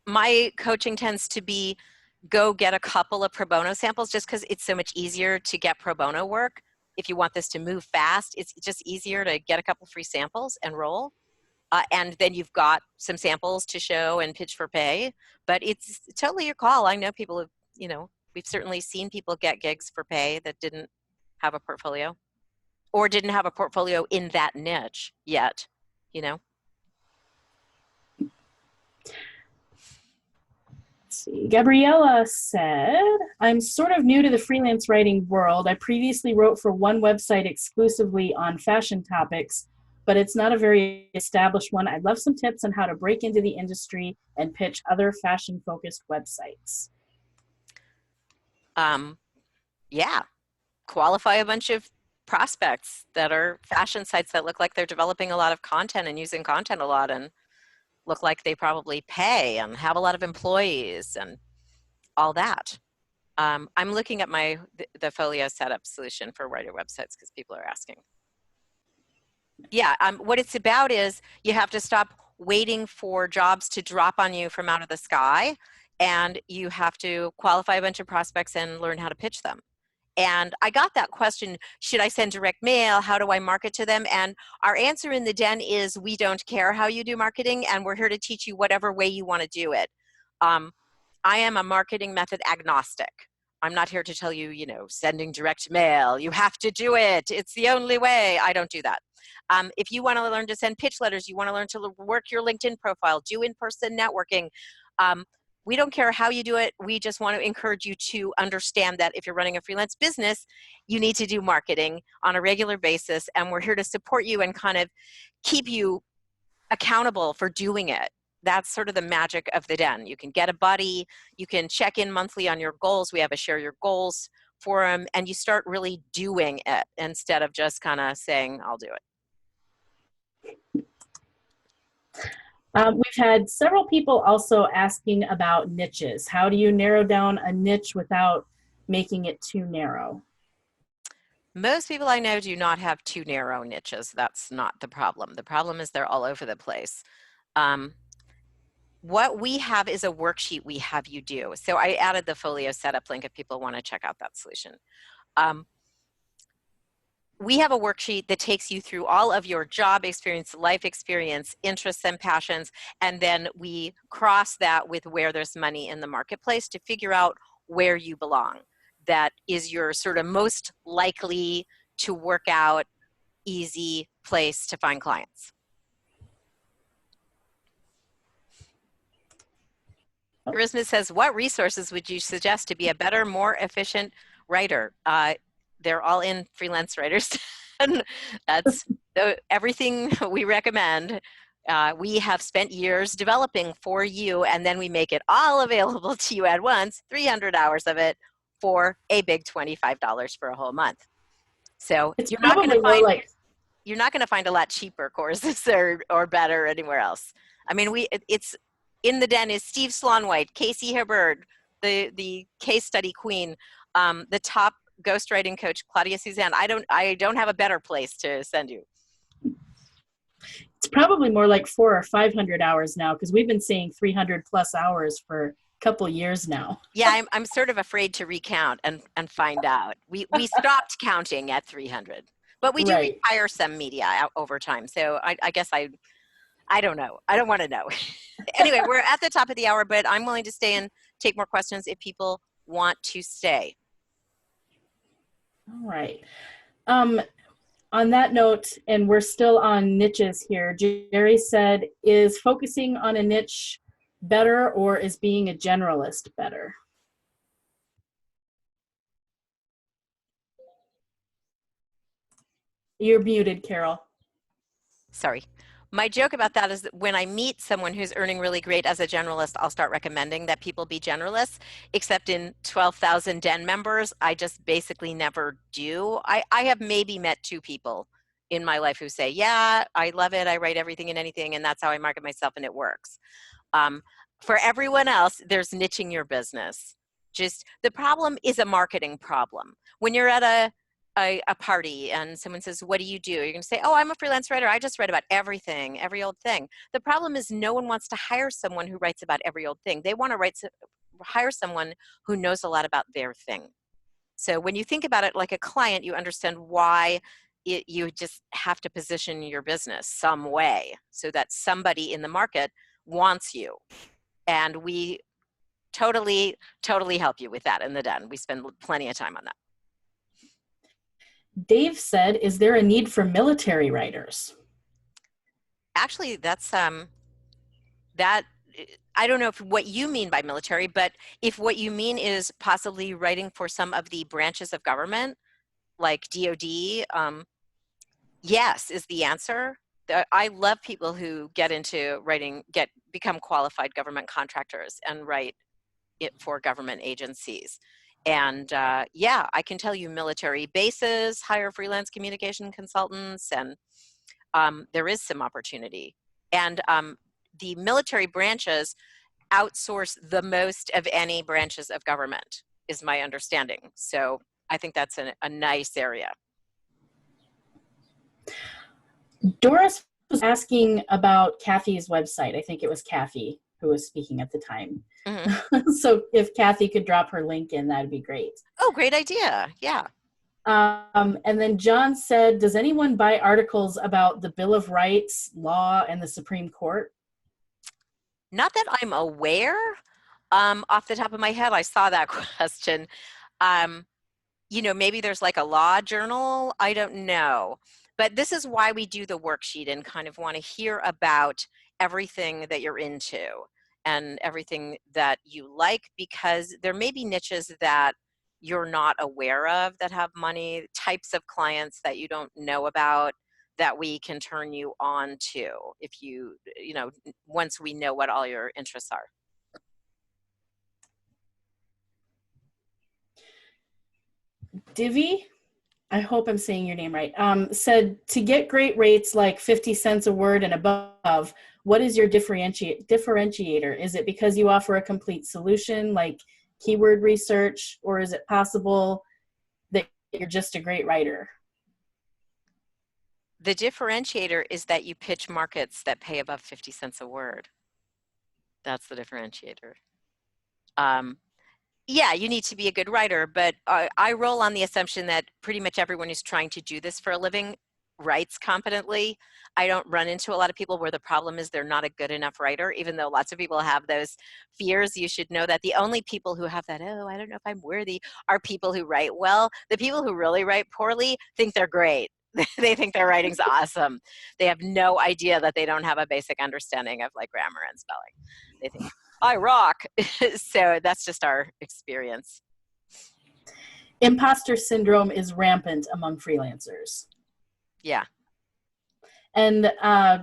my coaching tends to be go get a couple of pro bono samples just because it's so much easier to get pro bono work. If you want this to move fast, it's just easier to get a couple free samples and roll. And then you've got some samples to show and pitch for pay. But it's totally your call. I know people have, we've certainly seen people get gigs for pay that didn't have a portfolio or didn't have a portfolio in that niche yet,
See. Gabriella said, I'm sort of new to the freelance writing world. I previously wrote for one website exclusively on fashion topics, but it's not a very established one. I'd love some tips on how to break into the industry and pitch other fashion-focused websites.
Yeah, qualify a bunch of prospects that are fashion sites that look like they're developing a lot of content and using content a lot and look like they probably pay and have a lot of employees and all that. I'm looking at the Folio setup solution for writer websites because people are asking. Yeah, what it's about is you have to stop waiting for jobs to drop on you from out of the sky, and you have to qualify a bunch of prospects and learn how to pitch them. And I got that question, should I send direct mail? How do I market to them? And our answer in the Den is we don't care how you do marketing, and we're here to teach you whatever way you want to do it. I am a marketing method agnostic. I'm not here to tell you, sending direct mail, you have to do it. It's the only way. I don't do that. If you want to learn to send pitch letters, you want to learn to work your LinkedIn profile, do in-person networking, we don't care how you do it. We just want to encourage you to understand that if you're running a freelance business, you need to do marketing on a regular basis. And we're here to support you and kind of keep you accountable for doing it. That's sort of the magic of the Den. You can get a buddy. You can check in monthly on your goals. We have a share your goals forum, and you start really doing it instead of just kind of saying, I'll do it.
We've had several people also asking about niches. How do you narrow down a niche without making it too narrow?
Most people I know do not have too narrow niches. That's not the problem. The problem is they're all over the place. What we have is a worksheet we have you do. So I added the folio setup link if people want to check out that solution. We have a worksheet that takes you through all of your job experience, life experience, interests and passions, and then we cross that with where there's money in the marketplace to figure out where you belong. That is your sort of most likely to work out, easy place to find clients. Charisma says, what resources would you suggest to be a better, more efficient writer? They're all in Freelance Writers Den. That's everything we recommend. We have spent years developing for you, and then we make it all available to you at once, 300 hours of it for a big $25 for a whole month. So you're not going to find a lot cheaper courses or better anywhere else. I mean, it's in the den is Steve Slonwhite, Casey Hibbard, the case study queen, the top ghostwriting coach, Claudia Suzanne. I don't have a better place to send you.
It's probably more like 400 or 500 hours now, because we've been saying 300 plus hours for a couple years now.
Yeah, I'm sort of afraid to recount and find out. We stopped counting at 300, but we do retire some media over time. So I guess I don't know. I don't want to know. Anyway, we're at the top of the hour, but I'm willing to stay and take more questions if people want to stay.
All right. On that note, and we're still on niches here, Jerry said, is focusing on a niche better, or is being a generalist better? You're muted, Carol.
Sorry. My joke about that is that when I meet someone who's earning really great as a generalist, I'll start recommending that people be generalists, except in 12,000 Den members, I just basically never do. I have maybe met 2 people in my life who say, yeah, I love it. I write everything and anything, and that's how I market myself, and it works. For everyone else, there's niching your business. Just the problem is a marketing problem. When you're at a party and someone says, what do you do? You're going to say, oh, I'm a freelance writer. I just write about everything, every old thing. The problem is no one wants to hire someone who writes about every old thing. They want to hire someone who knows a lot about their thing. So when you think about it like a client, you understand why you just have to position your business some way so that somebody in the market wants you. And we totally help you with that in the Den. We spend plenty of time on that.
Dave said, is there a need for military writers?
Actually, that's that I don't know if what you mean by military, but if what you mean is possibly writing for some of the branches of government, like DOD, yes is the answer. I love people who get into writing, become qualified government contractors and write it for government agencies. And yeah, I can tell you military bases hire freelance communication consultants, and there is some opportunity. And the military branches outsource the most of any branches of government, is my understanding. So I think that's a nice area.
Doris was asking about Kathy's website. I think it was Kathy who was speaking at the time. Mm-hmm. So if Kathy could drop her link in, that'd be great.
Oh, great idea. Yeah.
And then John said, does anyone buy articles about the Bill of Rights, law, and the Supreme Court?
Not that I'm aware. Off the top of my head, I saw that question. You know, maybe there's like a law journal. I don't know. But this is why we do the worksheet and kind of want to hear about everything that you're into and everything that you like, because there may be niches that you're not aware of that have money, types of clients that you don't know about that we can turn you on to if you know, once we know what all your interests are.
Divi, I hope I'm saying your name right, said to get great rates like 50 cents a word and above, what is your differentiator? Is it because you offer a complete solution like keyword research, or is it possible that you're just a great writer?
The differentiator is that you pitch markets that pay above 50 cents a word. That's the differentiator. Yeah, you need to be a good writer, but I roll on the assumption that pretty much everyone who's trying to do this for a living writes competently. I don't run into a lot of people where the problem is they're not a good enough writer, even though lots of people have those fears. You should know that the only people who have that, oh, I don't know if I'm worthy, are people who write well. The people who really write poorly think they're great. They think their writing's awesome. They have no idea that they don't have a basic understanding of like grammar and spelling. They think, I rock. So that's just our experience.
Imposter syndrome is rampant among freelancers.
Yeah.
And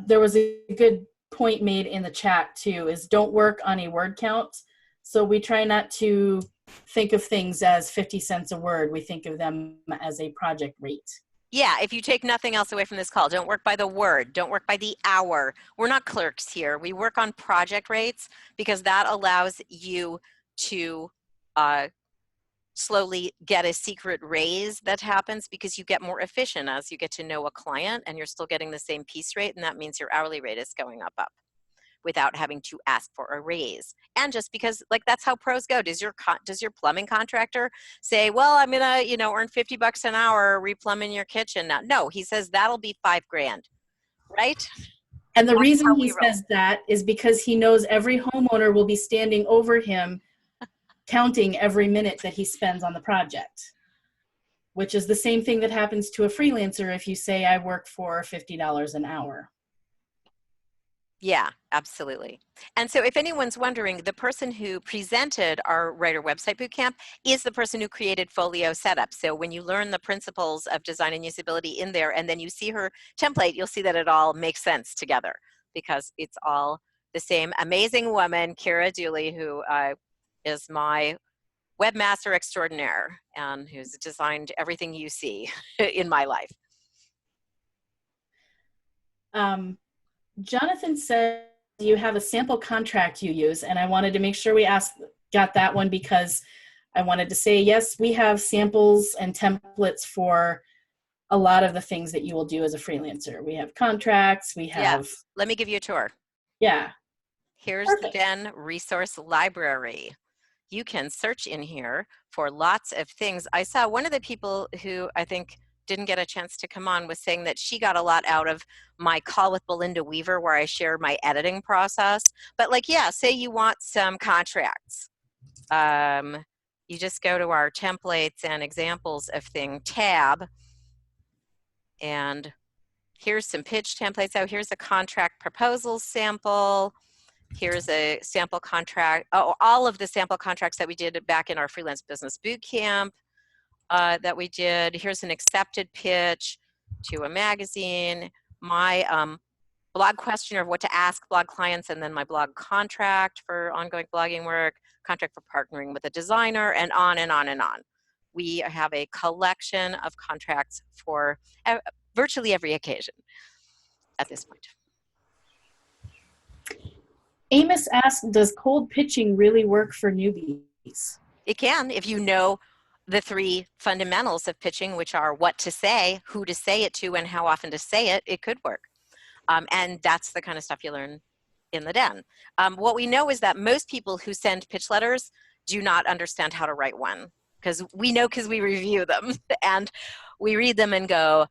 there was a good point made in the chat too, is don't work on a word count. So we try not to think of things as 50 cents a word. We think of them as a project rate.
Yeah, if you take nothing else away from this call, don't work by the word, don't work by the hour. We're not clerks here. We work on project rates because that allows you to slowly get a secret raise that happens because you get more efficient as you get to know a client and you're still getting the same piece rate, and that means your hourly rate is going up without having to ask for a raise. And just because, like, that's how pros go. Does your plumbing contractor say, well, I'm gonna, earn $50 an hour replumbing your kitchen now? No, he says that'll be $5,000, right?
And the reason he says that is because he knows every homeowner will be standing over him counting every minute that he spends on the project, which is the same thing that happens to a freelancer if you say I work for $50 an hour.
Yeah, absolutely. And so if anyone's wondering, the person who presented our Writer Website Bootcamp is the person who created Folio Setup. So when you learn the principles of design and usability in there, and then you see her template, you'll see that it all makes sense together because it's all the same amazing woman, Kira Dooley, who is my webmaster extraordinaire and who's designed everything you see in my life.
Jonathan said you have a sample contract you use, and I wanted to make sure we got that one because I wanted to say, yes, we have samples and templates for a lot of the things that you will do as a freelancer. We have contracts, we have... Yeah.
Let me give you a tour.
Yeah.
Here's the Den Resource Library. You can search in here for lots of things. I saw one of the people who I think didn't get a chance to come on was saying that she got a lot out of my call with Belinda Weaver where I share my editing process. But like, yeah, say you want some contracts. You just go to our templates and examples of thing tab. And here's some pitch templates. Oh, here's a contract proposal sample. Here's a sample contract. Oh, all of the sample contracts that we did back in our Freelance Business Bootcamp. That we did. Here's an accepted pitch to a magazine, my blog questionnaire of what to ask blog clients, and then my blog contract for ongoing blogging work, contract for partnering with a designer, and on and on and on. We have a collection of contracts for virtually every occasion at this point.
Amos asked, does cold pitching really work for newbies?
It can, if you know the three fundamentals of pitching, which are what to say, who to say it to, and how often to say it, it could work. And that's the kind of stuff you learn in the Den. What we know is that most people who send pitch letters do not understand how to write one, because we review them and we read them and go,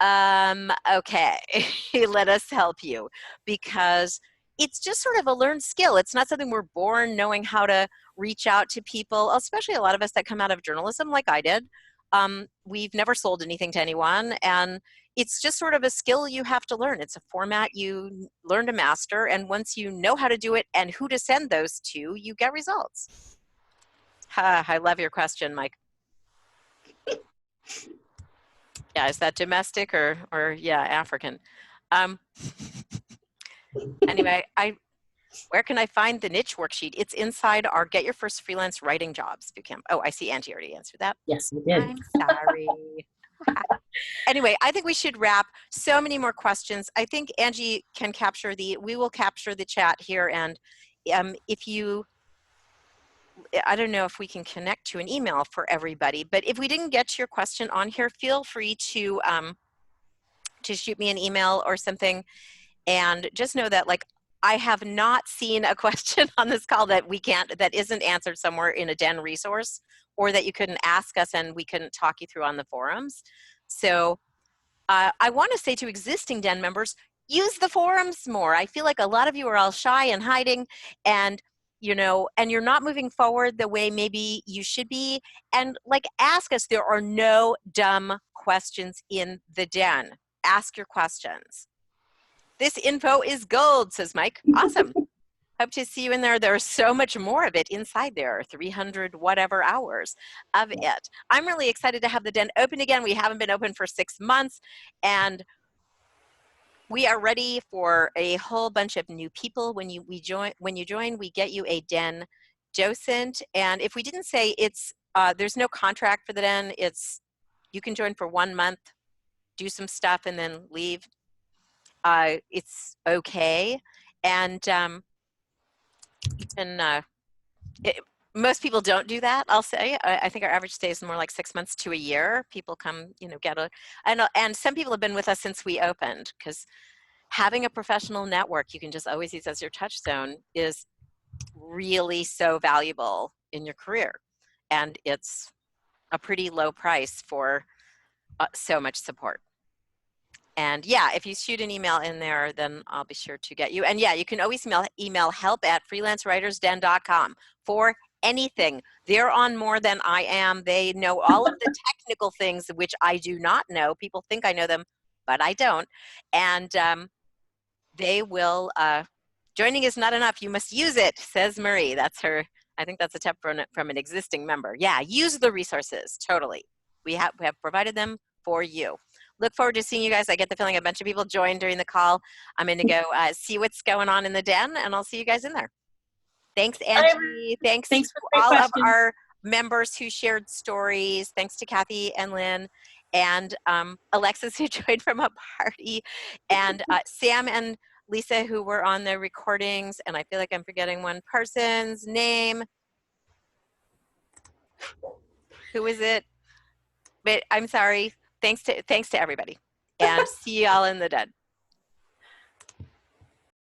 okay, let us help you, because it's just sort of a learned skill. It's not something we're born knowing how to reach out to people, especially a lot of us that come out of journalism like I did. We've never sold anything to anyone, and it's just sort of a skill you have to learn. It's a format you learn to master, and once you know how to do it and who to send those to, you get results. I love your question, Mike. Yeah, is that domestic or yeah, African? Anyway, where can I find the niche worksheet? It's inside our Get Your First Freelance Writing Jobs Bootcamp. Oh, I see Auntie already answered that.
Yes, we did.
I'm sorry. Anyway, I think we should wrap. So many more questions. I think Angie can capture we will capture the chat here. And if you, I don't know if we can connect to an email for everybody, but if we didn't get to your question on here, feel free to shoot me an email or something. And just know that, like, I have not seen a question on this call that that isn't answered somewhere in a Den resource, or that you couldn't ask us and we couldn't talk you through on the forums. So I want to say to existing Den members, use the forums more. I feel like a lot of you are all shy and hiding, and and you're not moving forward the way maybe you should be. And like, ask us. There are no dumb questions in the Den. Ask your questions. This info is gold, says Mike. Awesome. Hope to see you in there. There's so much more of it inside there, 300 whatever hours of it. I'm really excited to have the Den open again. We haven't been open for 6 months, and we are ready for a whole bunch of new people. When you join, we get you a Den docent. And if we didn't say, it's there's no contract for the Den. You can join for 1 month, do some stuff, and then leave. It's okay. And you can, most people don't do that, I'll say. I think our average stay is more like 6 months to a year. People come, and some people have been with us since we opened, because having a professional network you can just always use as your touchstone is really so valuable in your career. And it's a pretty low price for so much support. And yeah, if you shoot an email in there, then I'll be sure to get you. And yeah, you can always email help@freelancewritersden.com for anything. They're on more than I am. They know all of the technical things which I do not know. People think I know them, but I don't. And they will, joining is not enough. You must use it, says Marie. That's her. I think that's a tip from an existing member. Yeah, use the resources, totally. We have provided them for you. Look forward to seeing you guys. I get the feeling a bunch of people joined during the call. I'm going to go see what's going on in the Den, and I'll see you guys in there. Thanks, Angie. Thanks to all of our members who shared stories. Thanks to Kathy and Lynn and Alexis, who joined from a party, and Sam and Lisa, who were on the recordings. And I feel like I'm forgetting one person's name. Who is it? But I'm sorry. Thanks to everybody, and see you all in the Den.